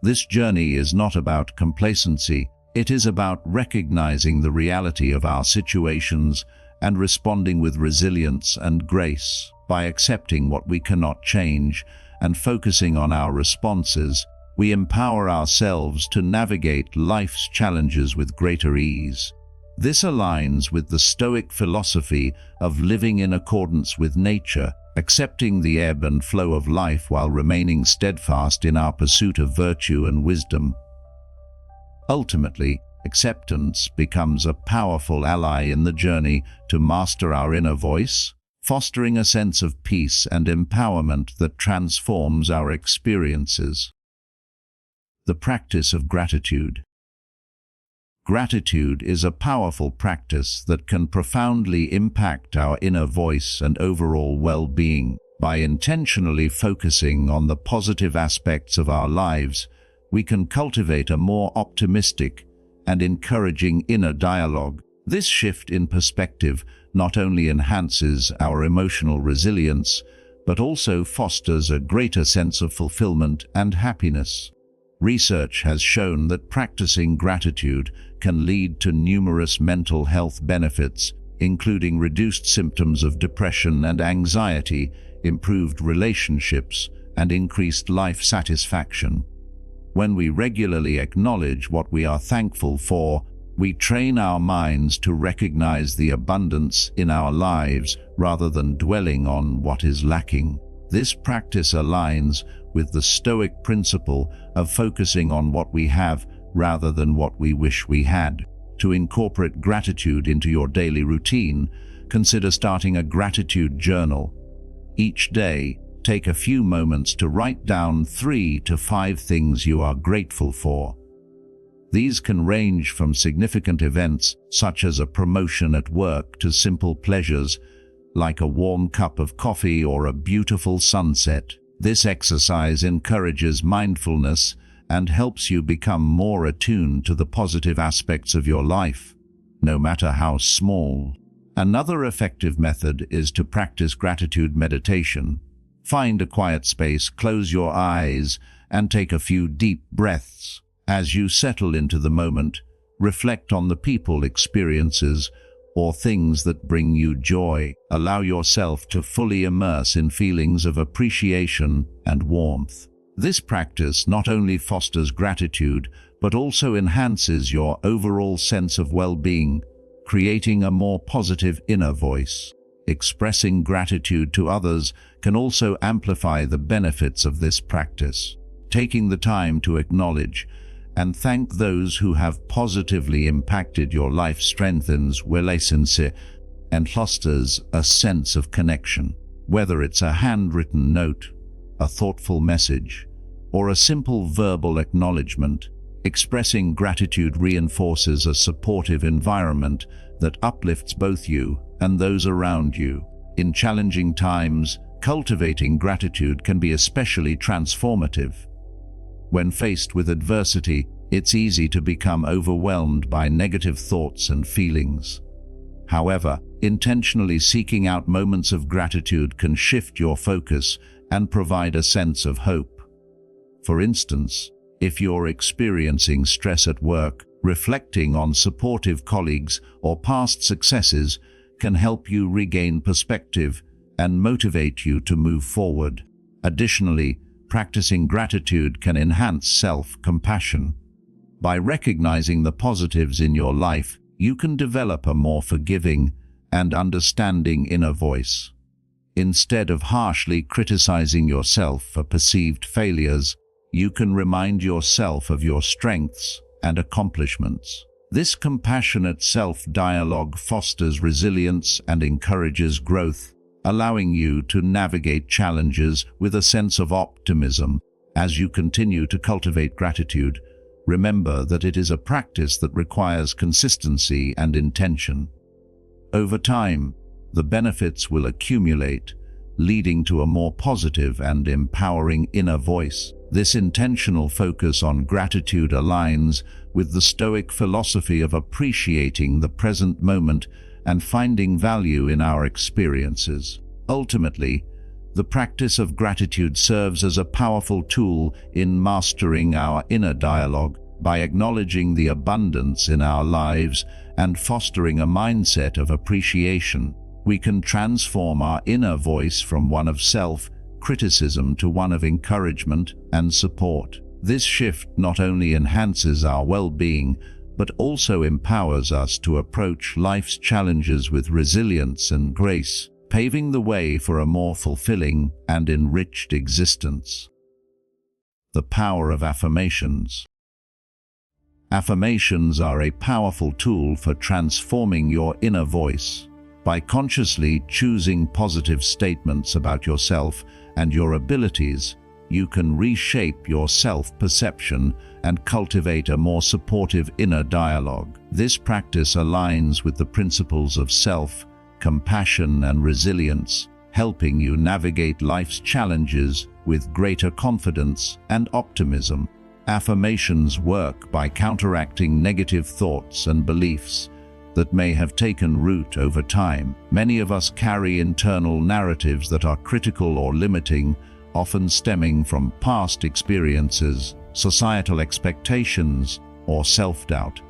This journey is not about complacency. It is about recognizing the reality of our situations and responding with resilience and grace. By accepting what we cannot change and focusing on our responses, we empower ourselves to navigate life's challenges with greater ease. This aligns with the Stoic philosophy of living in accordance with nature, accepting the ebb and flow of life while remaining steadfast in our pursuit of virtue and wisdom. Ultimately, acceptance becomes a powerful ally in the journey to master our inner voice, fostering a sense of peace and empowerment that transforms our experiences. The practice of gratitude. Gratitude is a powerful practice that can profoundly impact our inner voice and overall well-being. By intentionally focusing on the positive aspects of our lives, we can cultivate a more optimistic and encouraging inner dialogue. This shift in perspective not only enhances our emotional resilience, but also fosters a greater sense of fulfillment and happiness. Research has shown that practicing gratitude can lead to numerous mental health benefits, including reduced symptoms of depression and anxiety, improved relationships, and increased life satisfaction. When we regularly acknowledge what we are thankful for, we train our minds to recognize the abundance in our lives rather than dwelling on what is lacking. This practice aligns with the Stoic principle of focusing on what we have rather than what we wish we had. To incorporate gratitude into your daily routine, consider starting a gratitude journal. Each day, take a few moments to write down 3 to 5 things you are grateful for. These can range from significant events, such as a promotion at work, to simple pleasures, like a warm cup of coffee or a beautiful sunset. This exercise encourages mindfulness and helps you become more attuned to the positive aspects of your life, no matter how small. Another effective method is to practice gratitude meditation. Find a quiet space, close your eyes, and take a few deep breaths. As you settle into the moment, reflect on the people, experiences, or things that bring you joy. Allow yourself to fully immerse in feelings of appreciation and warmth. This practice not only fosters gratitude, but also enhances your overall sense of well-being, creating a more positive inner voice. Expressing gratitude to others can also amplify the benefits of this practice. Taking the time to acknowledge and thank those who have positively impacted your life strengthens relationship and fosters a sense of connection. Whether it's a handwritten note, a thoughtful message, or a simple verbal acknowledgement, expressing gratitude reinforces a supportive environment that uplifts both you and those around you. In challenging times, cultivating gratitude can be especially transformative. When faced with adversity, it's easy to become overwhelmed by negative thoughts and feelings. However, intentionally seeking out moments of gratitude can shift your focus and provide a sense of hope. For instance, if you're experiencing stress at work, reflecting on supportive colleagues or past successes can help you regain perspective and motivate you to move forward. Additionally, practicing gratitude can enhance self-compassion. By recognizing the positives in your life, you can develop a more forgiving and understanding inner voice. Instead of harshly criticizing yourself for perceived failures, you can remind yourself of your strengths and accomplishments. This compassionate self-dialogue fosters resilience and encourages growth, allowing you to navigate challenges with a sense of optimism. As you continue to cultivate gratitude, remember that it is a practice that requires consistency and intention. Over time, the benefits will accumulate, leading to a more positive and empowering inner voice. This intentional focus on gratitude aligns with the Stoic philosophy of appreciating the present moment and finding value in our experiences. Ultimately, the practice of gratitude serves as a powerful tool in mastering our inner dialogue. By acknowledging the abundance in our lives and fostering a mindset of appreciation, we can transform our inner voice from one of self-criticism to one of encouragement and support. This shift not only enhances our well-being, but also empowers us to approach life's challenges with resilience and grace, paving the way for a more fulfilling and enriched existence. The power of affirmations. Affirmations are a powerful tool for transforming your inner voice. By consciously choosing positive statements about yourself and your abilities, you can reshape your self-perception and cultivate a more supportive inner dialogue. This practice aligns with the principles of self-compassion and resilience, helping you navigate life's challenges with greater confidence and optimism. Affirmations work by counteracting negative thoughts and beliefs that may have taken root over time. Many of us carry internal narratives that are critical or limiting, often stemming from past experiences societal expectations, or self-doubt.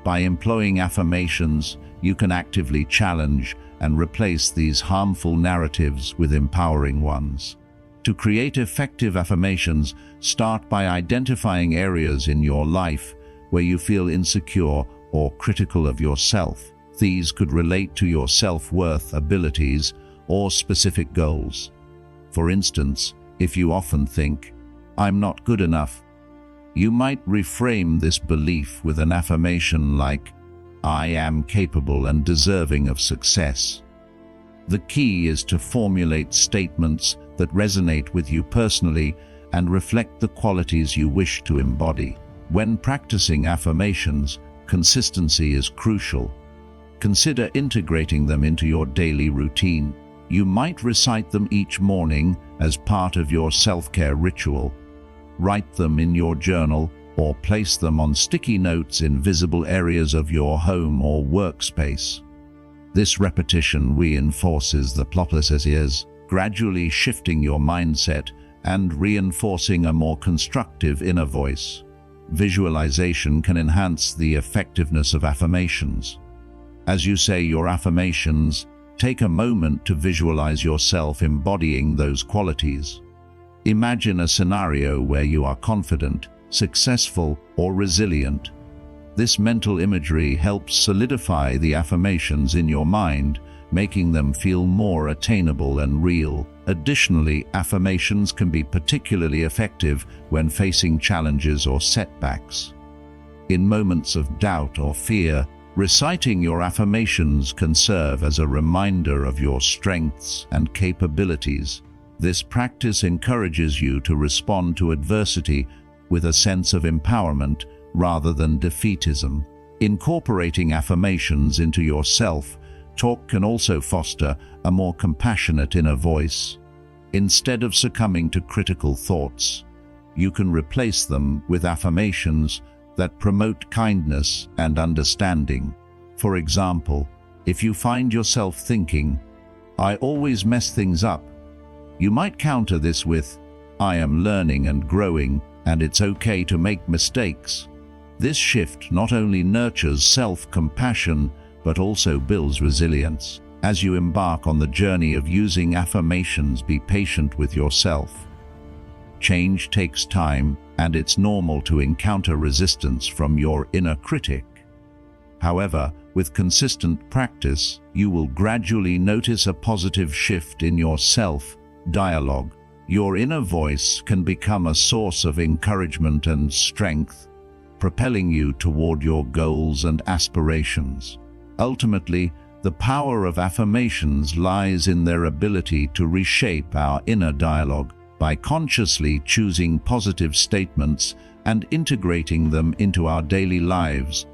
By employing affirmations, you can actively challenge and replace these harmful narratives with empowering ones. To create effective affirmations, start by identifying areas in your life where you feel insecure or critical of yourself. These could relate to your self-worth, abilities, or specific goals. For instance, if you often think, "I'm not good enough," you might reframe this belief with an affirmation like, "I am capable and deserving of success." The key is to formulate statements that resonate with you personally and reflect the qualities you wish to embody. When practicing affirmations, consistency is crucial. Consider integrating them into your daily routine. You might recite them each morning as part of your self-care ritual. Write them in your journal or place them on sticky notes in visible areas of your home or workspace. This repetition reinforces the process, gradually shifting your mindset and reinforcing a more constructive inner voice. Visualization can enhance the effectiveness of affirmations. As you say your affirmations, take a moment to visualize yourself embodying those qualities. Imagine a scenario where you are confident, successful, or resilient. This mental imagery helps solidify the affirmations in your mind, making them feel more attainable and real. Additionally, affirmations can be particularly effective when facing challenges or setbacks. In moments of doubt or fear, reciting your affirmations can serve as a reminder of your strengths and capabilities. This practice encourages you to respond to adversity with a sense of empowerment rather than defeatism. Incorporating affirmations into your self-talk can also foster a more compassionate inner voice. Instead of succumbing to critical thoughts, you can replace them with affirmations that promote kindness and understanding. For example, if you find yourself thinking, "I always mess things up," you might counter this with, "I am learning and growing, and it's okay to make mistakes." This shift not only nurtures self-compassion, but also builds resilience. As you embark on the journey of using affirmations, be patient with yourself. Change takes time, and it's normal to encounter resistance from your inner critic. However, with consistent practice, you will gradually notice a positive shift in your self-dialogue. Your inner voice can become a source of encouragement and strength, propelling you toward your goals and aspirations. Ultimately, the power of affirmations lies in their ability to reshape our inner dialogue. By consciously choosing positive statements and integrating them into our daily lives,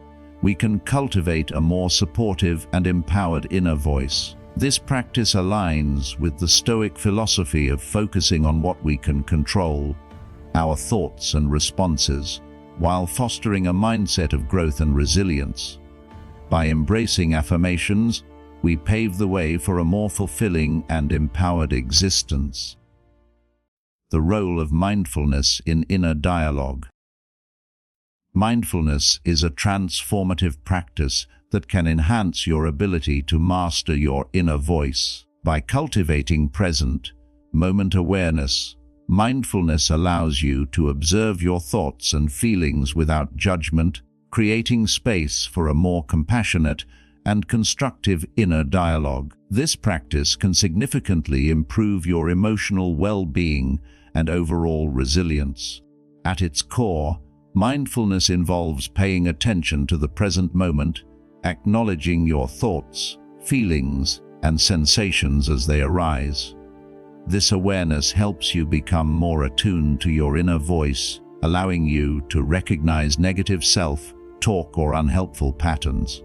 we can cultivate a more supportive and empowered inner voice. This practice aligns with the Stoic philosophy of focusing on what we can control, our thoughts and responses, while fostering a mindset of growth and resilience. By embracing affirmations, we pave the way for a more fulfilling and empowered existence. The role of mindfulness in inner dialogue. Mindfulness is a transformative practice that can enhance your ability to master your inner voice. By cultivating present, moment awareness, mindfulness allows you to observe your thoughts and feelings without judgment, creating space for a more compassionate and constructive inner dialogue. This practice can significantly improve your emotional well-being and overall resilience. At its core, mindfulness involves paying attention to the present moment, acknowledging your thoughts, feelings, and sensations as they arise. This awareness helps you become more attuned to your inner voice, allowing you to recognize negative self-talk or unhelpful patterns.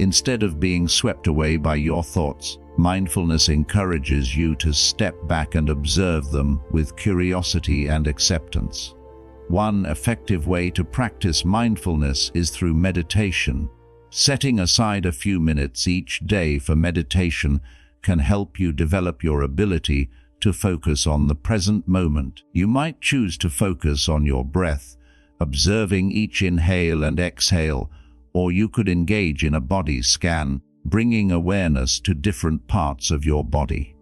Instead of being swept away by your thoughts, mindfulness encourages you to step back and observe them with curiosity and acceptance. One effective way to practice mindfulness is through meditation. Setting aside a few minutes each day for meditation can help you develop your ability to focus on the present moment. You might choose to focus on your breath, observing each inhale and exhale, or you could engage in a body scan, bringing awareness to different parts of your body.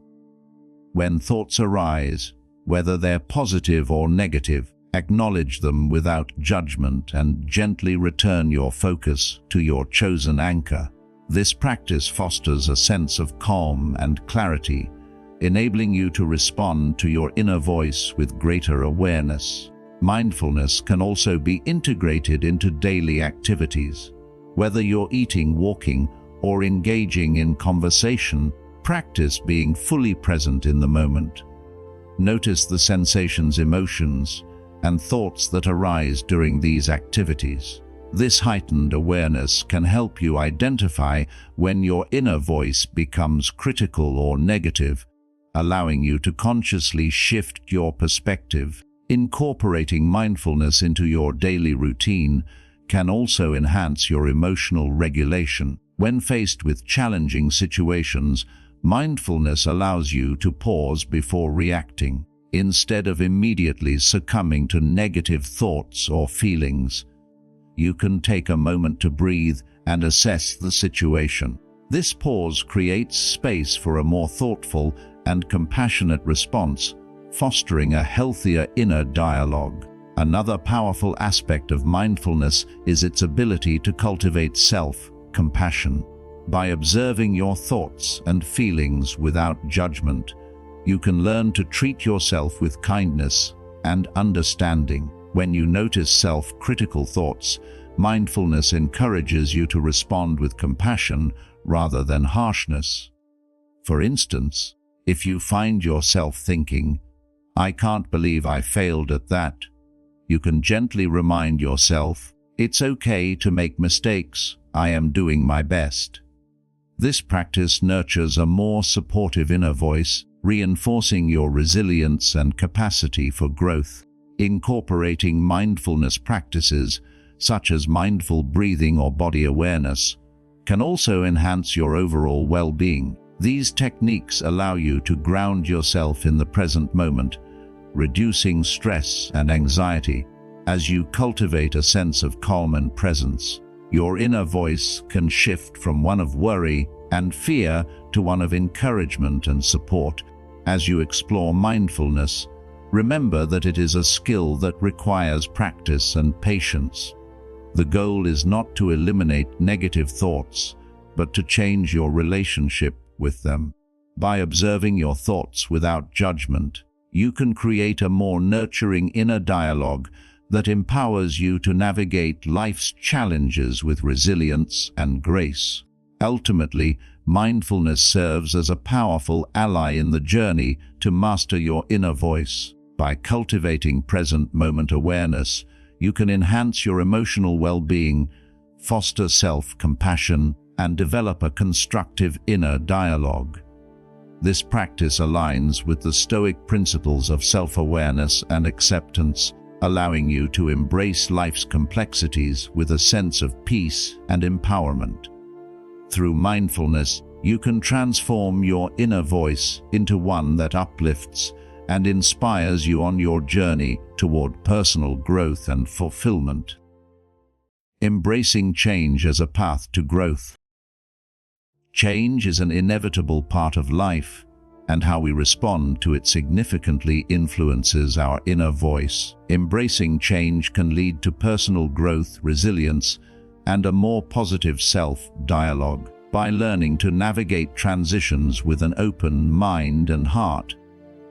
When thoughts arise, whether they're positive or negative, acknowledge them without judgment and gently return your focus to your chosen anchor. This practice fosters a sense of calm and clarity, enabling you to respond to your inner voice with greater awareness. Mindfulness can also be integrated into daily activities. Whether you're eating, walking, or engaging in conversation, practice being fully present in the moment. Notice the sensations, emotions, and thoughts that arise during these activities. This heightened awareness can help you identify when your inner voice becomes critical or negative, allowing you to consciously shift your perspective. Incorporating mindfulness into your daily routine can also enhance your emotional regulation. When faced with challenging situations, mindfulness allows you to pause before reacting. Instead of immediately succumbing to negative thoughts or feelings, you can take a moment to breathe and assess the situation. This pause creates space for a more thoughtful and compassionate response, fostering a healthier inner dialogue. Another powerful aspect of mindfulness is its ability to cultivate self-compassion. By observing your thoughts and feelings without judgment, you can learn to treat yourself with kindness and understanding. When you notice self-critical thoughts, mindfulness encourages you to respond with compassion rather than harshness. For instance, if you find yourself thinking, "I can't believe I failed at that," you can gently remind yourself, "It's okay to make mistakes, I am doing my best." This practice nurtures a more supportive inner voice, reinforcing your resilience and capacity for growth. Incorporating mindfulness practices, such as mindful breathing or body awareness, can also enhance your overall well-being. These techniques allow you to ground yourself in the present moment, reducing stress and anxiety. As you cultivate a sense of calm and presence, your inner voice can shift from one of worry and fear to one of encouragement and support. As you explore mindfulness, remember that it is a skill that requires practice and patience. The goal is not to eliminate negative thoughts, but to change your relationship with them. By observing your thoughts without judgment, you can create a more nurturing inner dialogue that empowers you to navigate life's challenges with resilience and grace. Ultimately, mindfulness serves as a powerful ally in the journey to master your inner voice. By cultivating present moment awareness, you can enhance your emotional well-being, foster self-compassion, and develop a constructive inner dialogue. This practice aligns with the Stoic principles of self-awareness and acceptance, allowing you to embrace life's complexities with a sense of peace and empowerment. Through mindfulness, you can transform your inner voice into one that uplifts and inspires you on your journey toward personal growth and fulfillment. Embracing change as a path to growth. Change is an inevitable part of life, and how we respond to it significantly influences our inner voice. Embracing change can lead to personal growth, resilience, and a more positive self-dialogue. By learning to navigate transitions with an open mind and heart,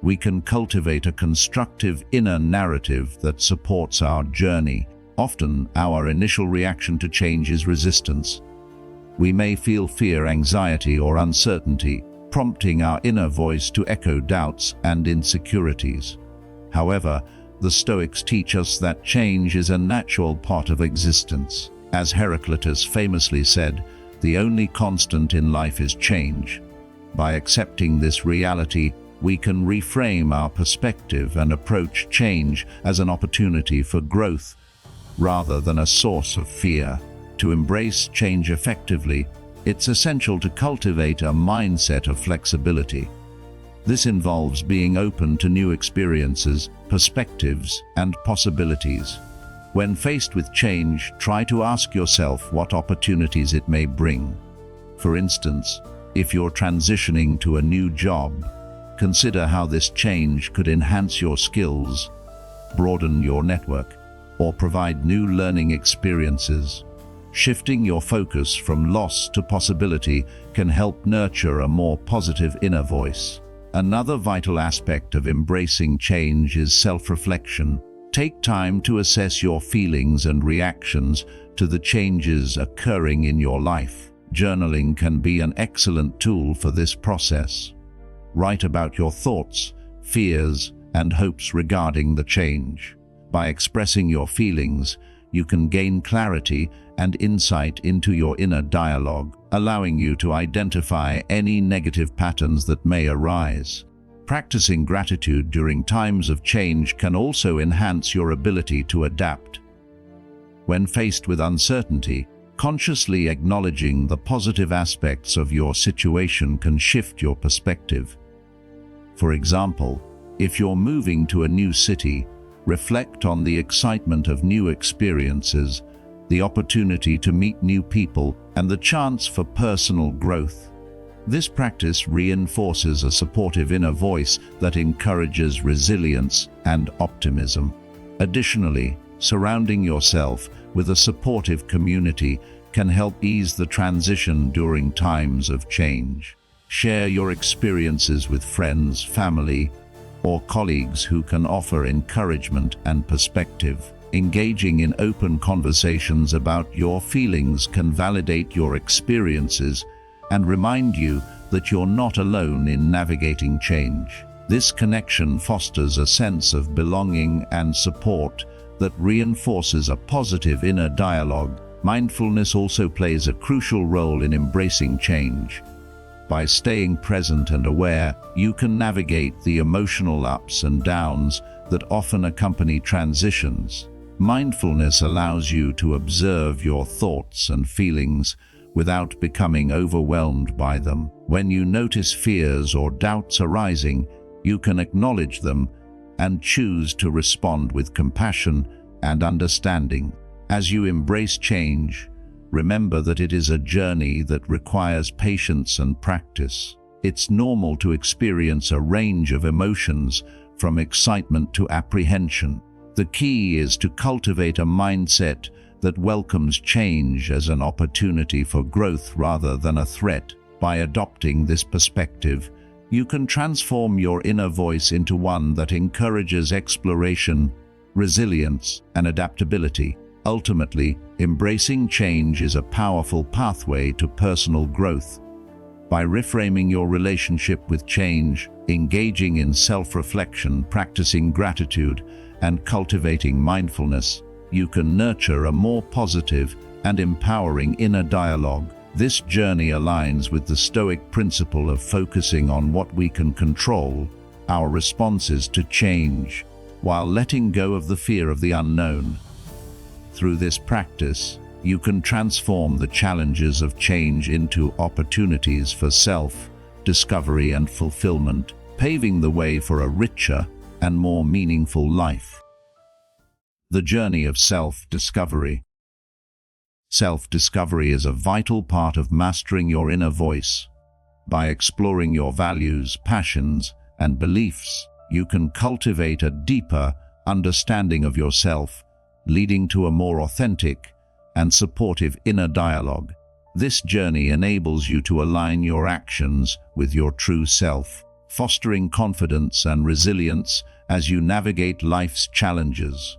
we can cultivate a constructive inner narrative that supports our journey. Often, our initial reaction to change is resistance. We may feel fear, anxiety, or uncertainty, prompting our inner voice to echo doubts and insecurities. However, the Stoics teach us that change is a natural part of existence. As Heraclitus famously said, "The only constant in life is change." By accepting this reality, we can reframe our perspective and approach change as an opportunity for growth rather than a source of fear. To embrace change effectively, it's essential to cultivate a mindset of flexibility. This involves being open to new experiences, perspectives, and possibilities. When faced with change, try to ask yourself what opportunities it may bring. For instance, if you're transitioning to a new job, consider how this change could enhance your skills, broaden your network, or provide new learning experiences. Shifting your focus from loss to possibility can help nurture a more positive inner voice. Another vital aspect of embracing change is self-reflection. Take time to assess your feelings and reactions to the changes occurring in your life. Journaling can be an excellent tool for this process. Write about your thoughts, fears, and hopes regarding the change. By expressing your feelings, you can gain clarity and insight into your inner dialogue, allowing you to identify any negative patterns that may arise. Practicing gratitude during times of change can also enhance your ability to adapt. When faced with uncertainty, consciously acknowledging the positive aspects of your situation can shift your perspective. For example, if you're moving to a new city, reflect on the excitement of new experiences, the opportunity to meet new people, and the chance for personal growth. This practice reinforces a supportive inner voice that encourages resilience and optimism. Additionally, surrounding yourself with a supportive community can help ease the transition during times of change. Share your experiences with friends, family, or colleagues who can offer encouragement and perspective. Engaging in open conversations about your feelings can validate your experiences and remind you that you're not alone in navigating change. This connection fosters a sense of belonging and support that reinforces a positive inner dialogue. Mindfulness also plays a crucial role in embracing change. By staying present and aware, you can navigate the emotional ups and downs that often accompany transitions. Mindfulness allows you to observe your thoughts and feelings without becoming overwhelmed by them. When you notice fears or doubts arising, you can acknowledge them and choose to respond with compassion and understanding. As you embrace change, remember that it is a journey that requires patience and practice. It's normal to experience a range of emotions, from excitement to apprehension. The key is to cultivate a mindset that welcomes change as an opportunity for growth rather than a threat. By adopting this perspective, you can transform your inner voice into one that encourages exploration, resilience, and adaptability. Ultimately, embracing change is a powerful pathway to personal growth. By reframing your relationship with change, engaging in self-reflection, practicing gratitude, and cultivating mindfulness, you can nurture a more positive and empowering inner dialogue. This journey aligns with the Stoic principle of focusing on what we can control, our responses to change, while letting go of the fear of the unknown. Through this practice, you can transform the challenges of change into opportunities for self-discovery and fulfillment, paving the way for a richer and more meaningful life. The journey of self-discovery. Self-discovery is a vital part of mastering your inner voice. By exploring your values, passions, and beliefs, you can cultivate a deeper understanding of yourself, leading to a more authentic and supportive inner dialogue. This journey enables you to align your actions with your true self, fostering confidence and resilience as you navigate life's challenges.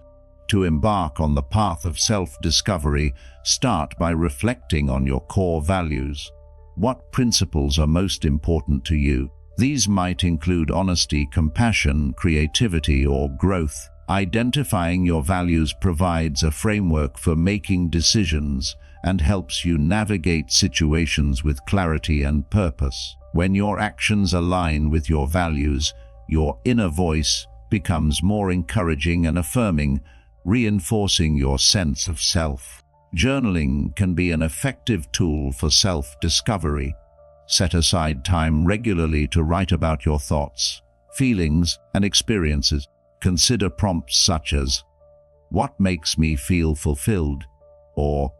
To embark on the path of self-discovery, start by reflecting on your core values. What principles are most important to you? These might include honesty, compassion, creativity, or growth. Identifying your values provides a framework for making decisions and helps you navigate situations with clarity and purpose. When your actions align with your values, your inner voice becomes more encouraging and affirming, reinforcing your sense of self. Journaling can be an effective tool for self-discovery. Set aside time regularly to write about your thoughts, feelings, and experiences. Consider prompts such as, "What makes me feel fulfilled?" or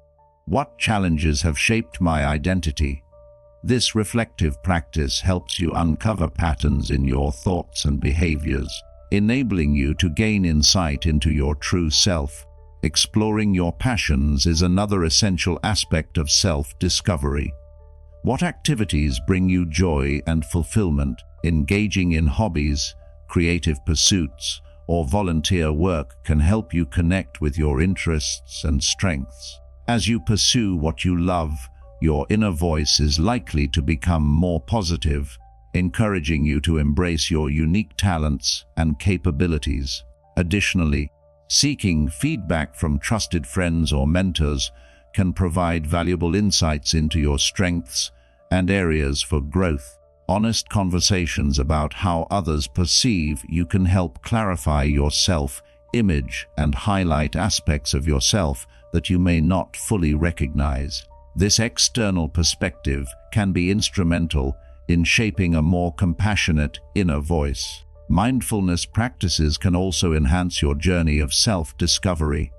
"What challenges have shaped my identity?" This reflective practice helps you uncover patterns in your thoughts and behaviors, enabling you to gain insight into your true self. Exploring your passions is another essential aspect of self-discovery. What activities bring you joy and fulfillment? Engaging in hobbies, creative pursuits, or volunteer work can help you connect with your interests and strengths. As you pursue what you love, your inner voice is likely to become more positive, encouraging you to embrace your unique talents and capabilities. Additionally, seeking feedback from trusted friends or mentors can provide valuable insights into your strengths and areas for growth. Honest conversations about how others perceive you can help clarify your self-image and highlight aspects of yourself that you may not fully recognize. This external perspective can be instrumental in shaping a more compassionate inner voice. Mindfulness practices can also enhance your journey of self-discovery.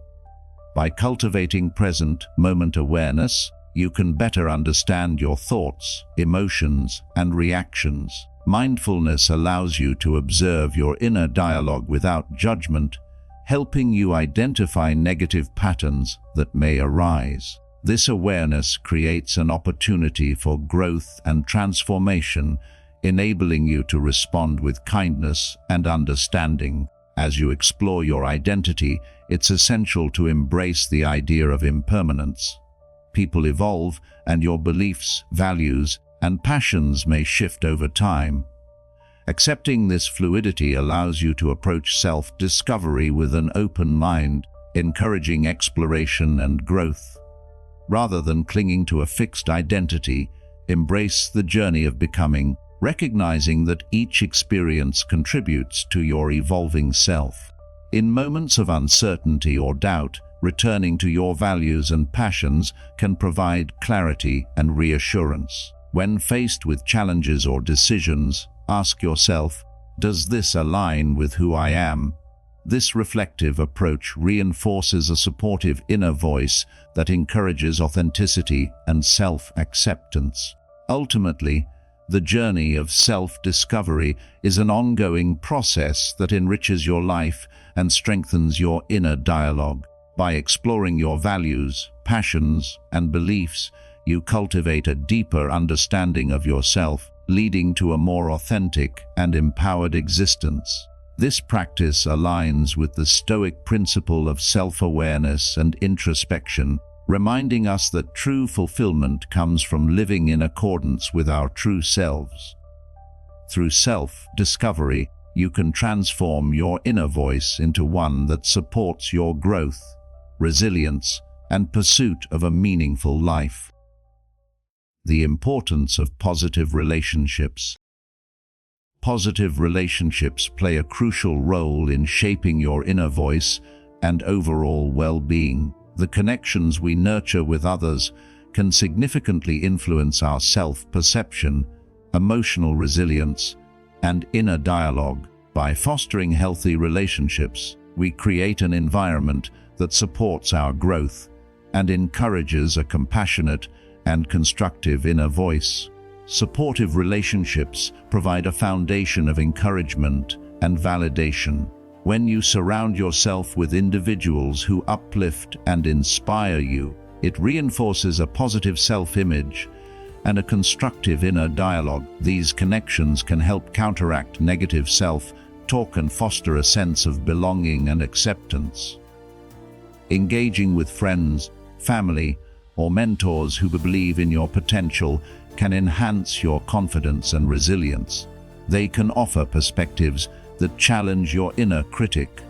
By cultivating present moment awareness, you can better understand your thoughts, emotions, and reactions. Mindfulness allows you to observe your inner dialogue without judgment, helping you identify negative patterns that may arise. This awareness creates an opportunity for growth and transformation, enabling you to respond with kindness and understanding. As you explore your identity, it's essential to embrace the idea of impermanence. People evolve, and your beliefs, values, and passions may shift over time. Accepting this fluidity allows you to approach self-discovery with an open mind, encouraging exploration and growth. Rather than clinging to a fixed identity, embrace the journey of becoming, recognizing that each experience contributes to your evolving self. In moments of uncertainty or doubt, returning to your values and passions can provide clarity and reassurance. When faced with challenges or decisions, ask yourself, does this align with who I am? This reflective approach reinforces a supportive inner voice that encourages authenticity and self-acceptance. Ultimately, the journey of self-discovery is an ongoing process that enriches your life and strengthens your inner dialogue. By exploring your values, passions, and beliefs, you cultivate a deeper understanding of yourself, leading to a more authentic and empowered existence. This practice aligns with the Stoic principle of self-awareness and introspection, reminding us that true fulfillment comes from living in accordance with our true selves. Through self-discovery, you can transform your inner voice into one that supports your growth, resilience, and pursuit of a meaningful life. The importance of positive relationships. Positive relationships play a crucial role in shaping your inner voice and overall well-being. The connections we nurture with others can significantly influence our self-perception, emotional resilience, and inner dialogue. By fostering healthy relationships, we create an environment that supports our growth and encourages a compassionate and constructive inner voice. Supportive relationships provide a foundation of encouragement and validation. When you surround yourself with individuals who uplift and inspire you, it reinforces a positive self-image and a constructive inner dialogue. These connections can help counteract negative self-talk and foster a sense of belonging and acceptance. Engaging with friends, family, or mentors who believe in your potential can enhance your confidence and resilience. They can offer perspectives that challenge your inner critic,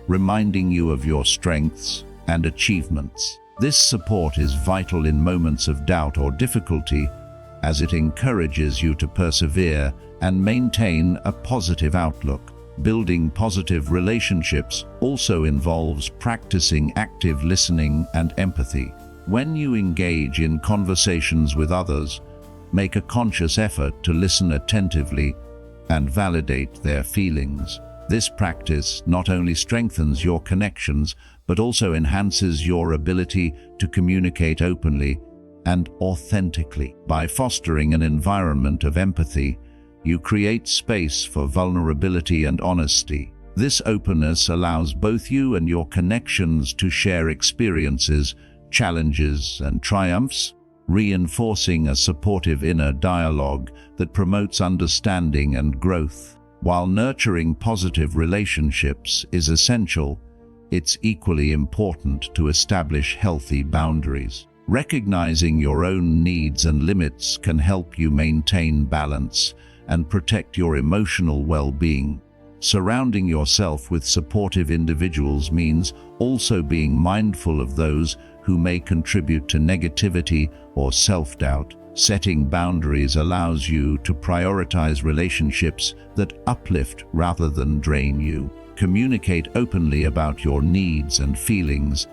reminding you of your strengths and achievements. This support is vital in moments of doubt or difficulty, as it encourages you to persevere and maintain a positive outlook. Building positive relationships also involves practicing active listening and empathy. When you engage in conversations with others, Make a conscious effort to listen attentively and validate their feelings. This practice not only strengthens your connections, but also enhances your ability to communicate openly and authentically. By fostering an environment of empathy, you create space for vulnerability and honesty. This openness allows both you and your connections to share experiences, challenges, and triumphs, reinforcing a supportive inner dialogue that promotes understanding and growth. While nurturing positive relationships is essential, it's equally important to establish healthy boundaries. Recognizing your own needs and limits can help you maintain balance and protect your emotional well-being. Surrounding yourself with supportive individuals means also being mindful of those who may contribute to negativity or self-doubt. Setting boundaries allows you to prioritize relationships that uplift rather than drain you. Communicate openly about your needs and feelings,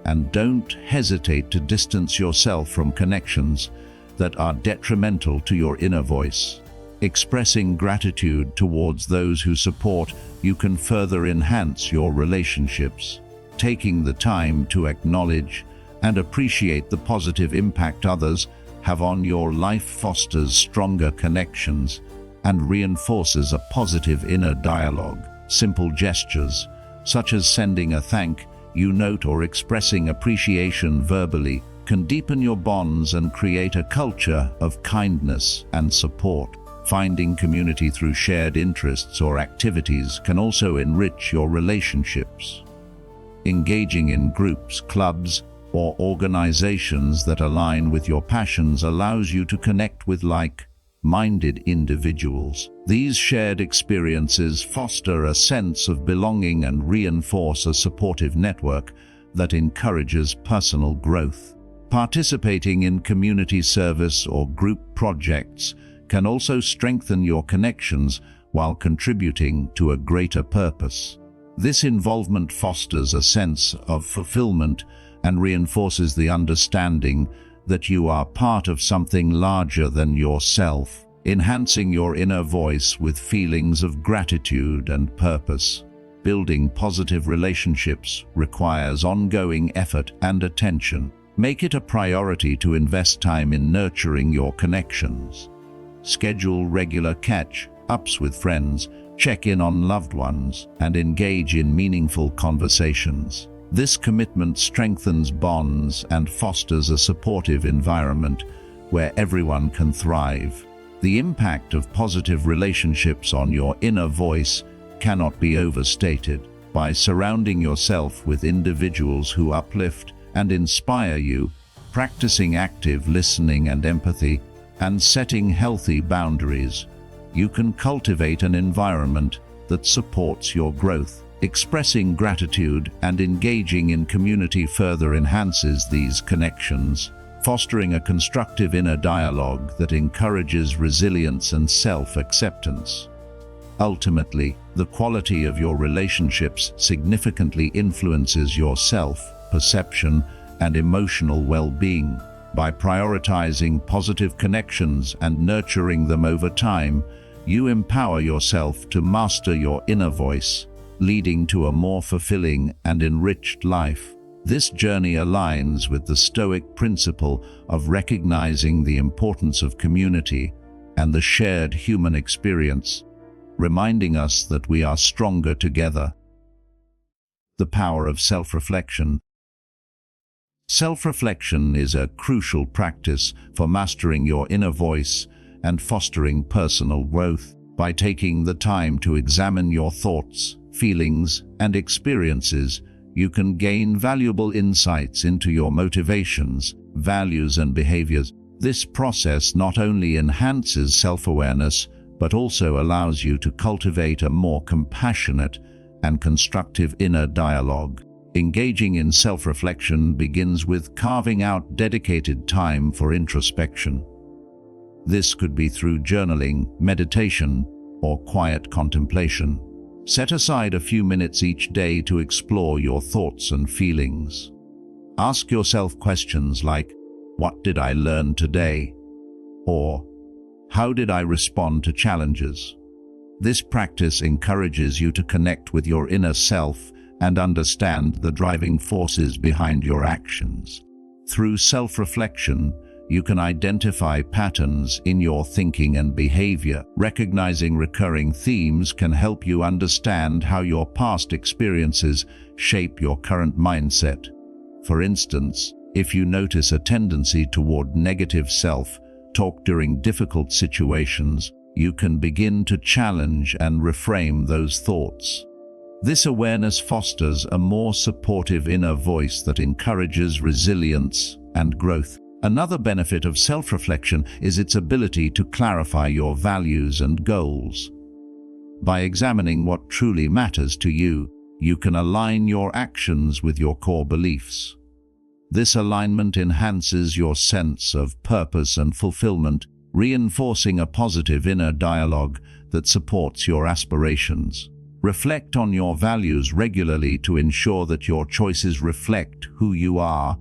and don't hesitate to distance yourself from connections that are detrimental to your inner voice. Expressing gratitude towards those who support you can further enhance your relationships. Taking the time to acknowledge and appreciate the positive impact others have on your life fosters stronger connections and reinforces a positive inner dialogue. Simple gestures, such as sending a thank you note or expressing appreciation verbally, can deepen your bonds and create a culture of kindness and support. Finding community through shared interests or activities can also enrich your relationships. Engaging in groups, clubs, or organizations that align with your passions allows you to connect with like-minded individuals. These shared experiences foster a sense of belonging and reinforce a supportive network that encourages personal growth. Participating in community service or group projects can also strengthen your connections while contributing to a greater purpose. This involvement fosters a sense of fulfillment and reinforces the understanding that you are part of something larger than yourself, enhancing your inner voice with feelings of gratitude and purpose. Building positive relationships requires ongoing effort and attention. Make it a priority to invest time in nurturing your connections. Schedule regular catch-ups with friends, check in on loved ones, and engage in meaningful conversations. This commitment strengthens bonds and fosters a supportive environment where everyone can thrive. The impact of positive relationships on your inner voice cannot be overstated. By surrounding yourself with individuals who uplift and inspire you, practicing active listening and empathy, and setting healthy boundaries, you can cultivate an environment that supports your growth. Expressing gratitude and engaging in community further enhances these connections, fostering a constructive inner dialogue that encourages resilience and self-acceptance. Ultimately, the quality of your relationships significantly influences your self-perception and emotional well-being. By prioritizing positive connections and nurturing them over time, you empower yourself to master your inner voice, leading to a more fulfilling and enriched life. This journey aligns with the Stoic principle of recognizing the importance of community and the shared human experience, reminding us that we are stronger together. The power of self-reflection. Self-reflection is a crucial practice for mastering your inner voice and fostering personal growth. By taking the time to examine your thoughts, feelings, and experiences, you can gain valuable insights into your motivations, values, and behaviors. This process not only enhances self-awareness, but also allows you to cultivate a more compassionate and constructive inner dialogue. Engaging in self-reflection begins with carving out dedicated time for introspection. This could be through journaling, meditation, or quiet contemplation. Set aside a few minutes each day to explore your thoughts and feelings. Ask yourself questions like, what did I learn today? Or, how did I respond to challenges? This practice encourages you to connect with your inner self and understand the driving forces behind your actions. Through self-reflection, you can identify patterns in your thinking and behavior. Recognizing recurring themes can help you understand how your past experiences shape your current mindset. For instance, if you notice a tendency toward negative self-talk during difficult situations, you can begin to challenge and reframe those thoughts. This awareness fosters a more supportive inner voice that encourages resilience and growth. Another benefit of self-reflection is its ability to clarify your values and goals. By examining what truly matters to you, you can align your actions with your core beliefs. This alignment enhances your sense of purpose and fulfillment, reinforcing a positive inner dialogue that supports your aspirations. Reflect on your values regularly to ensure that your choices reflect who you are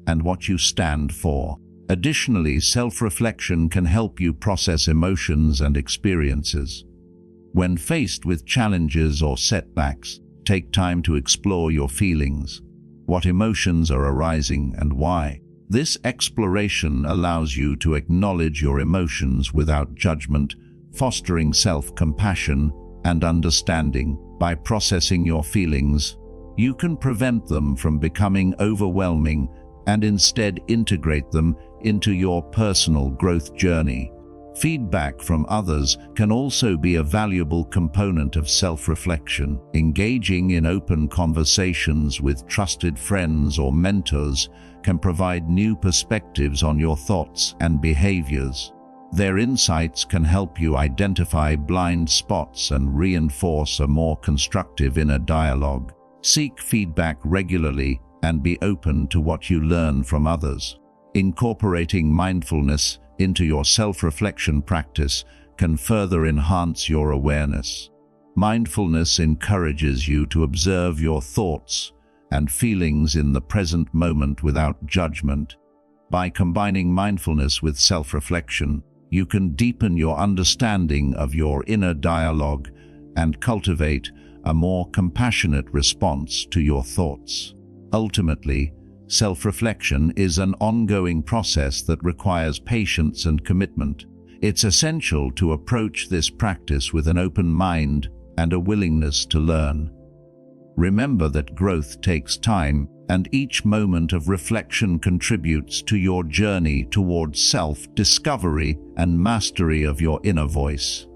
and what you stand for. Additionally, self-reflection can help you process emotions and experiences. When faced with challenges or setbacks, take time to explore your feelings. What emotions are arising and why? This exploration allows you to acknowledge your emotions without judgment, fostering self-compassion and understanding. By processing your feelings, you can prevent them from becoming overwhelming and instead integrate them into your personal growth journey. Feedback from others can also be a valuable component of self-reflection. Engaging in open conversations with trusted friends or mentors can provide new perspectives on your thoughts and behaviors. Their insights can help you identify blind spots and reinforce a more constructive inner dialogue. Seek feedback regularly and be open to what you learn from others. Incorporating mindfulness into your self-reflection practice can further enhance your awareness. Mindfulness encourages you to observe your thoughts and feelings in the present moment without judgment. By combining mindfulness with self-reflection, you can deepen your understanding of your inner dialogue and cultivate a more compassionate response to your thoughts. Ultimately, self-reflection is an ongoing process that requires patience and commitment. It's essential to approach this practice with an open mind and a willingness to learn. Remember that growth takes time, and each moment of reflection contributes to your journey towards self-discovery and mastery of your inner voice.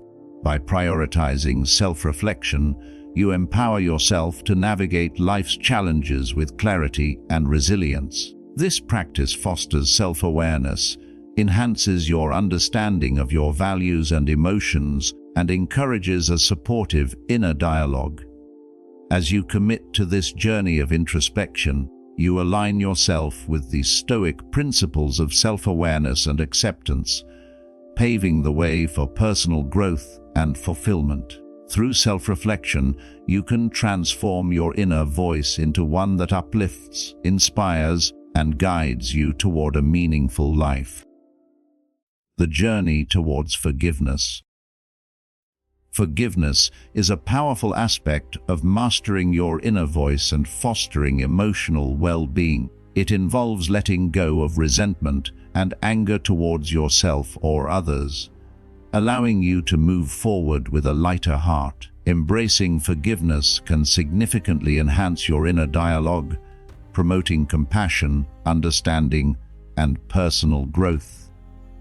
By prioritizing self-reflection, you empower yourself to navigate life's challenges with clarity and resilience. This practice fosters self-awareness, enhances your understanding of your values and emotions, and encourages a supportive inner dialogue. As you commit to this journey of introspection, you align yourself with the Stoic principles of self-awareness and acceptance, paving the way for personal growth and fulfillment. Through self-reflection, you can transform your inner voice into one that uplifts, inspires, and guides you toward a meaningful life. The journey towards forgiveness. Forgiveness is a powerful aspect of mastering your inner voice and fostering emotional well-being. It involves letting go of resentment and anger towards yourself or others, allowing you to move forward with a lighter heart. Embracing forgiveness can significantly enhance your inner dialogue, promoting compassion, understanding, and personal growth.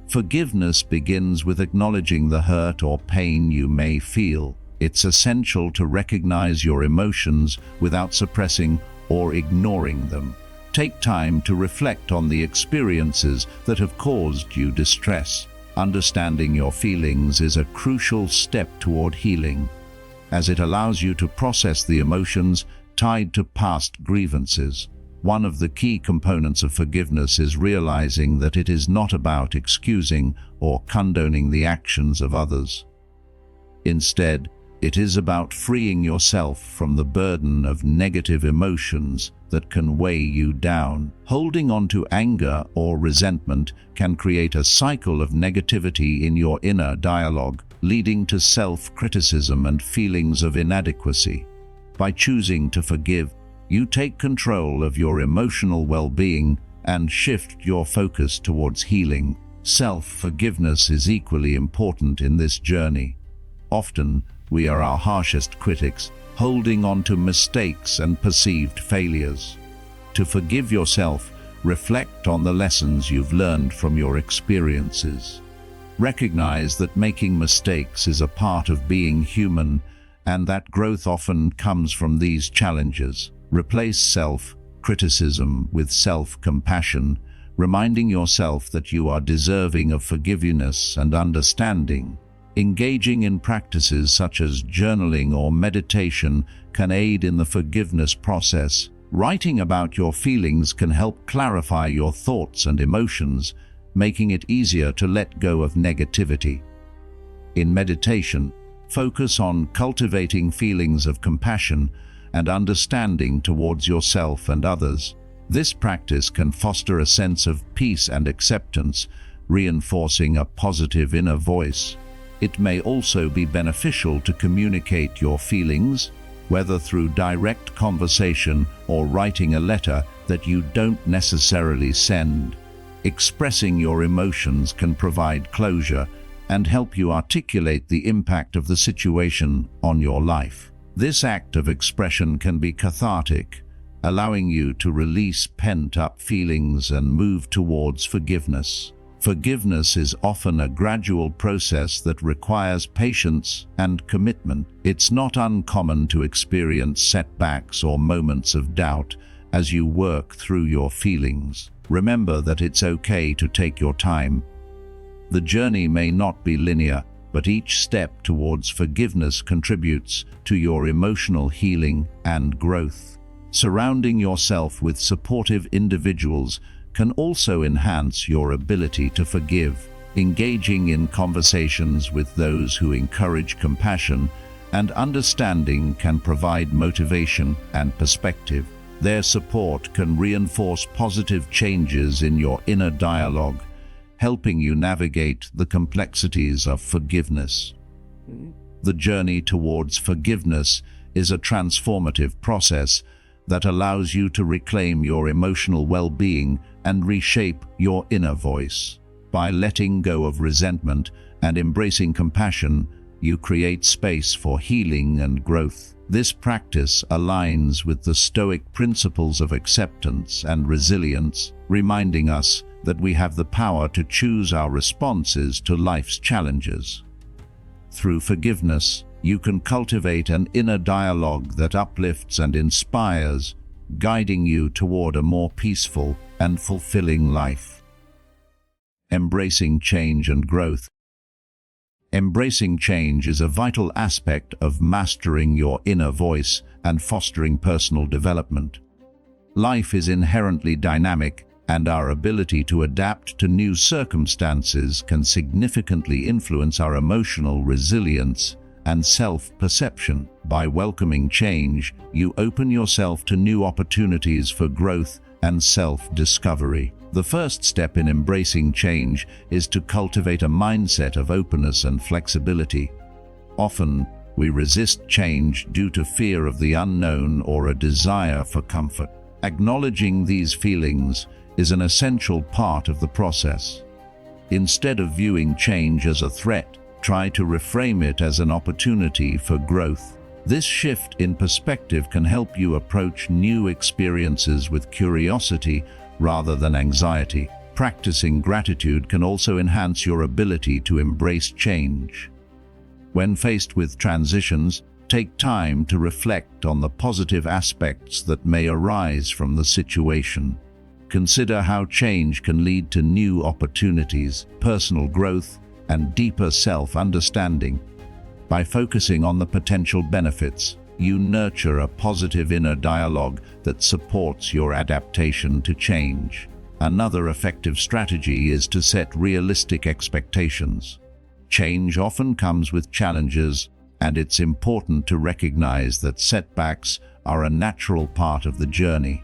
Forgiveness begins with acknowledging the hurt or pain you may feel. It's essential to recognize your emotions without suppressing or ignoring them. Take time to reflect on the experiences that have caused you distress. Understanding your feelings is a crucial step toward healing, as it allows you to process the emotions tied to past grievances. One of the key components of forgiveness is realizing that it is not about excusing or condoning the actions of others. Instead, It is about freeing yourself from the burden of negative emotions that can weigh you down. Holding on to anger or resentment can create a cycle of negativity in your inner dialogue, leading to self-criticism and feelings of inadequacy. By choosing to forgive, you take control of your emotional well-being and shift your focus towards healing. Self-forgiveness is equally important in this journey. Often, we are our harshest critics, holding on to mistakes and perceived failures. To forgive yourself, reflect on the lessons you've learned from your experiences. Recognize that making mistakes is a part of being human, and that growth often comes from these challenges. Replace self-criticism with self-compassion, reminding yourself that you are deserving of forgiveness and understanding. Engaging in practices such as journaling or meditation can aid in the forgiveness process. Writing about your feelings can help clarify your thoughts and emotions, making it easier to let go of negativity. In meditation, focus on cultivating feelings of compassion and understanding towards yourself and others. This practice can foster a sense of peace and acceptance, reinforcing a positive inner voice. It may also be beneficial to communicate your feelings, whether through direct conversation or writing a letter that you don't necessarily send. Expressing your emotions can provide closure and help you articulate the impact of the situation on your life. This act of expression can be cathartic, allowing you to release pent-up feelings and move towards forgiveness. Forgiveness is often a gradual process that requires patience and commitment. It's not uncommon to experience setbacks or moments of doubt as you work through your feelings. Remember that it's okay to take your time. The journey may not be linear, but each step towards forgiveness contributes to your emotional healing and growth. Surrounding yourself with supportive individuals can also enhance your ability to forgive. Engaging in conversations with those who encourage compassion and understanding can provide motivation and perspective. Their support can reinforce positive changes in your inner dialogue, helping you navigate the complexities of forgiveness. The journey towards forgiveness is a transformative process that allows you to reclaim your emotional well-being and reshape your inner voice. By letting go of resentment and embracing compassion, you create space for healing and growth. This practice aligns with the Stoic principles of acceptance and resilience, reminding us that we have the power to choose our responses to life's challenges. Through forgiveness, you can cultivate an inner dialogue that uplifts and inspires, guiding you toward a more peaceful and fulfilling life. Embracing change and growth. Embracing change is a vital aspect of mastering your inner voice and fostering personal development. Life is inherently dynamic, and our ability to adapt to new circumstances can significantly influence our emotional resilience and self-perception. By welcoming change, you open yourself to new opportunities for growth and self-discovery. The first step in embracing change is to cultivate a mindset of openness and flexibility. Often, we resist change due to fear of the unknown or a desire for comfort. Acknowledging these feelings is an essential part of the process. Instead of viewing change as a threat, try to reframe it as an opportunity for growth. This shift in perspective can help you approach new experiences with curiosity rather than anxiety. Practicing gratitude can also enhance your ability to embrace change. When faced with transitions, take time to reflect on the positive aspects that may arise from the situation. Consider how change can lead to new opportunities, personal growth, and deeper self-understanding. By focusing on the potential benefits, you nurture a positive inner dialogue that supports your adaptation to change. Another effective strategy is to set realistic expectations. Change often comes with challenges, and it's important to recognize that setbacks are a natural part of the journey.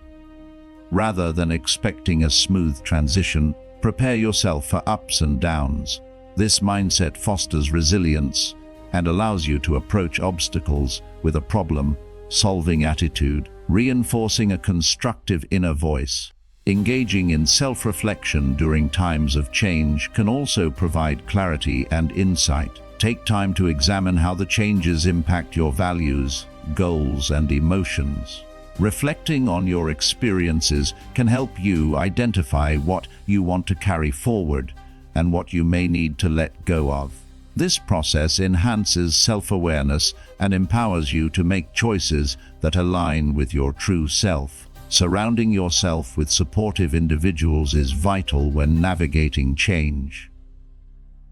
Rather than expecting a smooth transition, prepare yourself for ups and downs. This mindset fosters resilience and allows you to approach obstacles with a problem-solving attitude, reinforcing a constructive inner voice. Engaging in self-reflection during times of change can also provide clarity and insight. Take time to examine how the changes impact your values, goals, and emotions. Reflecting on your experiences can help you identify what you want to carry forward and what you may need to let go of. This process enhances self-awareness and empowers you to make choices that align with your true self. Surrounding yourself with supportive individuals is vital when navigating change.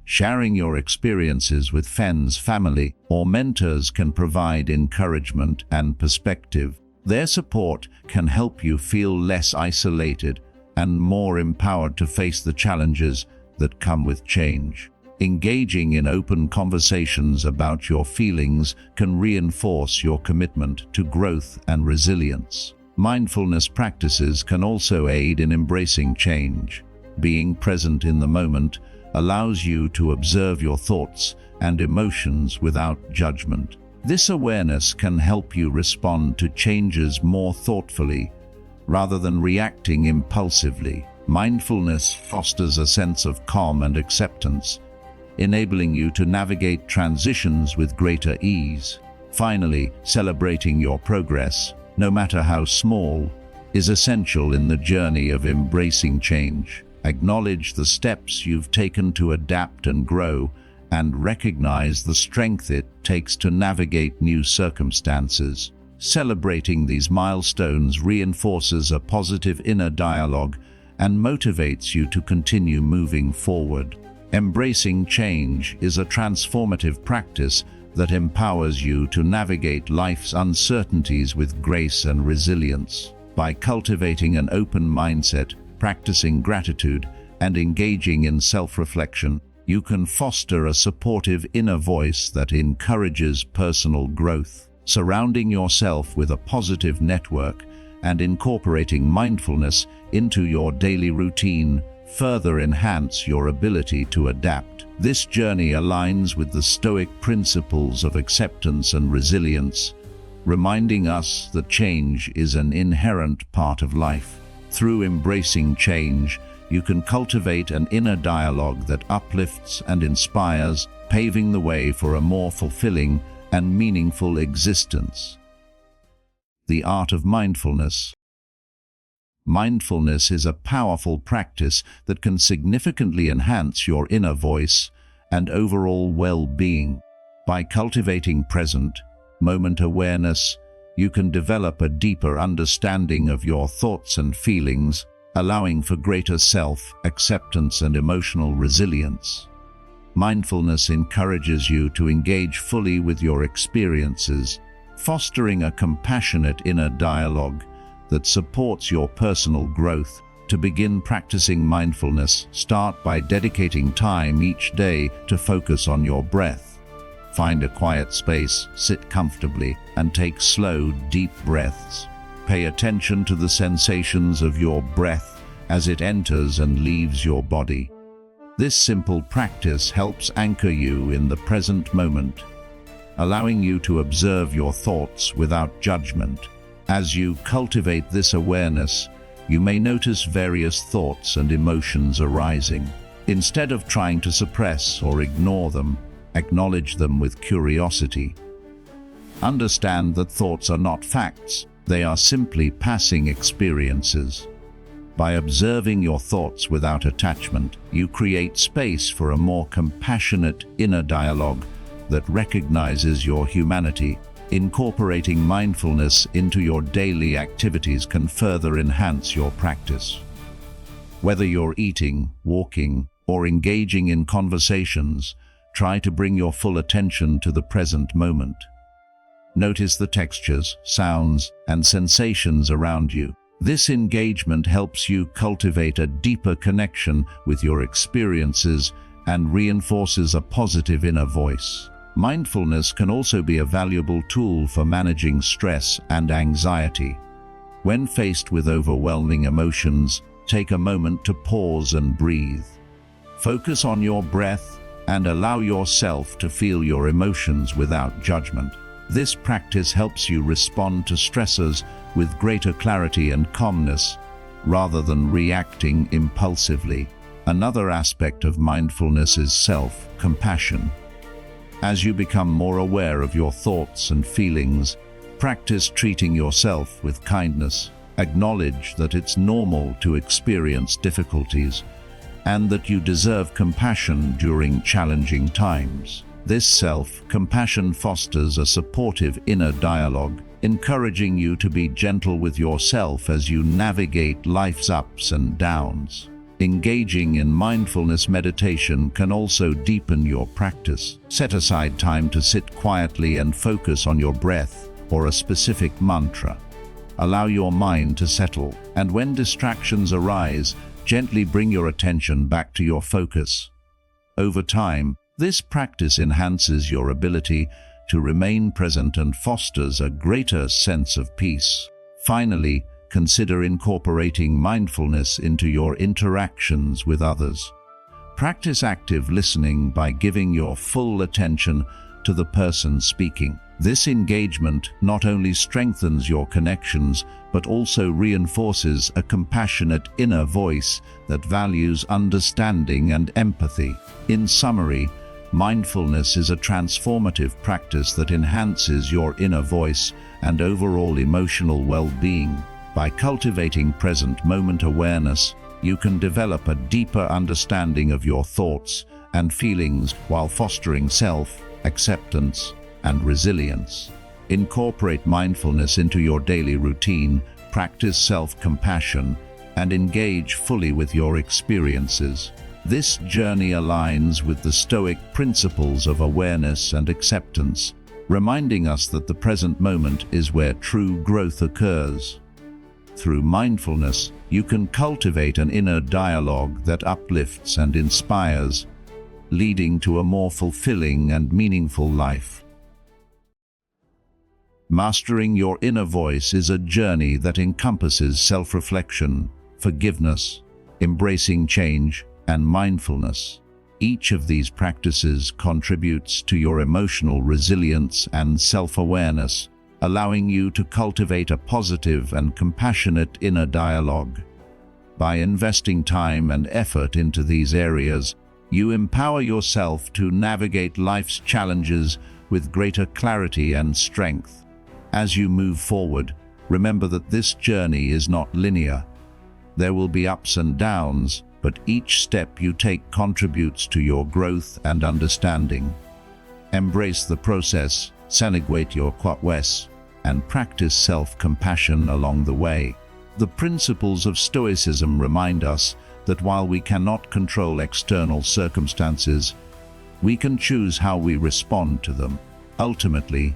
Sharing your experiences with friends, family, or mentors can provide encouragement and perspective. Their support can help you feel less isolated and more empowered to face the challenges that come with change. Engaging in open conversations about your feelings can reinforce your commitment to growth and resilience. Mindfulness practices can also aid in embracing change. Being present in the moment allows you to observe your thoughts and emotions without judgment. This awareness can help you respond to changes more thoughtfully rather than reacting impulsively. Mindfulness fosters a sense of calm and acceptance, enabling you to navigate transitions with greater ease. Finally, celebrating your progress, no matter how small, is essential in the journey of embracing change. Acknowledge the steps you've taken to adapt and grow, and recognize the strength it takes to navigate new circumstances. Celebrating these milestones reinforces a positive inner dialogue and motivates you to continue moving forward. Embracing change is a transformative practice that empowers you to navigate life's uncertainties with grace and resilience. By cultivating an open mindset, practicing gratitude, and engaging in self-reflection, you can foster a supportive inner voice that encourages personal growth. Surrounding yourself with a positive network and incorporating mindfulness into your daily routine further enhance your ability to adapt. This journey aligns with the Stoic principles of acceptance and resilience, reminding us that change is an inherent part of life. Through embracing change, you can cultivate an inner dialogue that uplifts and inspires, paving the way for a more fulfilling and meaningful existence. The art of mindfulness. Mindfulness is a powerful practice that can significantly enhance your inner voice and overall well-being. By cultivating present, moment awareness, you can develop a deeper understanding of your thoughts and feelings, allowing for greater self-acceptance and emotional resilience. Mindfulness encourages you to engage fully with your experiences, fostering a compassionate inner dialogue that supports your personal growth. To begin practicing mindfulness, start by dedicating time each day to focus on your breath. Find a quiet space, sit comfortably, and take slow, deep breaths. Pay attention to the sensations of your breath as it enters and leaves your body. This simple practice helps anchor you in the present moment, allowing you to observe your thoughts without judgment. As you cultivate this awareness, you may notice various thoughts and emotions arising. Instead of trying to suppress or ignore them, acknowledge them with curiosity. Understand that thoughts are not facts, they are simply passing experiences. By observing your thoughts without attachment, you create space for a more compassionate inner dialogue that recognizes your humanity. Incorporating mindfulness into your daily activities can further enhance your practice. Whether you're eating, walking, or engaging in conversations, try to bring your full attention to the present moment. Notice the textures, sounds, and sensations around you. This engagement helps you cultivate a deeper connection with your experiences and reinforces a positive inner voice. Mindfulness can also be a valuable tool for managing stress and anxiety. When faced with overwhelming emotions, take a moment to pause and breathe. Focus on your breath and allow yourself to feel your emotions without judgment. This practice helps you respond to stressors with greater clarity and calmness, rather than reacting impulsively. Another aspect of mindfulness is self-compassion. As you become more aware of your thoughts and feelings, practice treating yourself with kindness. Acknowledge that it's normal to experience difficulties and that you deserve compassion during challenging times. This self-compassion fosters a supportive inner dialogue, encouraging you to be gentle with yourself as you navigate life's ups and downs. Engaging in mindfulness meditation can also deepen your practice. Set aside time to sit quietly and focus on your breath or a specific mantra. Allow your mind to settle, and when distractions arise, gently bring your attention back to your focus. Over time, this practice enhances your ability to remain present and fosters a greater sense of peace. Finally, consider incorporating mindfulness into your interactions with others. Practice active listening by giving your full attention to the person speaking. This engagement not only strengthens your connections, but also reinforces a compassionate inner voice that values understanding and empathy. In summary, mindfulness is a transformative practice that enhances your inner voice and overall emotional well-being. By cultivating present moment awareness, you can develop a deeper understanding of your thoughts and feelings while fostering self-acceptance and resilience. Incorporate mindfulness into your daily routine, practice self-compassion, and engage fully with your experiences. This journey aligns with the Stoic principles of awareness and acceptance, reminding us that the present moment is where true growth occurs. Through mindfulness, you can cultivate an inner dialogue that uplifts and inspires, leading to a more fulfilling and meaningful life. Mastering your inner voice is a journey that encompasses self-reflection, forgiveness, embracing change, and mindfulness. Each of these practices contributes to your emotional resilience and self-awareness, allowing you to cultivate a positive and compassionate inner dialogue. By investing time and effort into these areas, you empower yourself to navigate life's challenges with greater clarity and strength. As you move forward, remember that this journey is not linear. There will be ups and downs, but each step you take contributes to your growth and understanding. Embrace the process, celebrate your quest, and practice self-compassion along the way. The principles of Stoicism remind us that while we cannot control external circumstances, we can choose how we respond to them. Ultimately,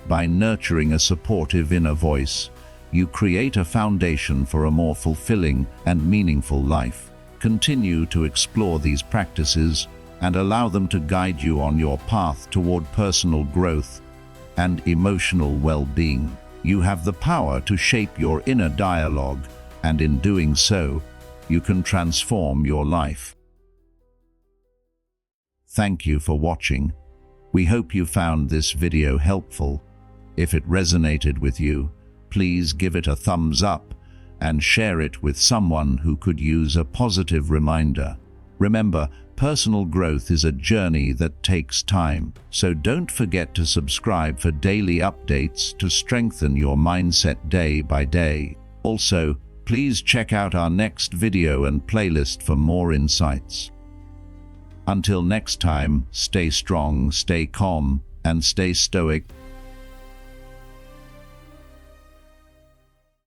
by nurturing a supportive inner voice, you create a foundation for a more fulfilling and meaningful life. Continue to explore these practices and allow them to guide you on your path toward personal growth and emotional well-being. You have the power to shape your inner dialogue, and in doing so, you can transform your life. Thank you for watching. We hope you found this video helpful. If it resonated with you, please give it a thumbs up and share it with someone who could use a positive reminder. Remember, personal growth is a journey that takes time, so don't forget to subscribe for daily updates to strengthen your mindset day by day. Also, please check out our next video and playlist for more insights. Until next time, stay strong, stay calm, and stay stoic.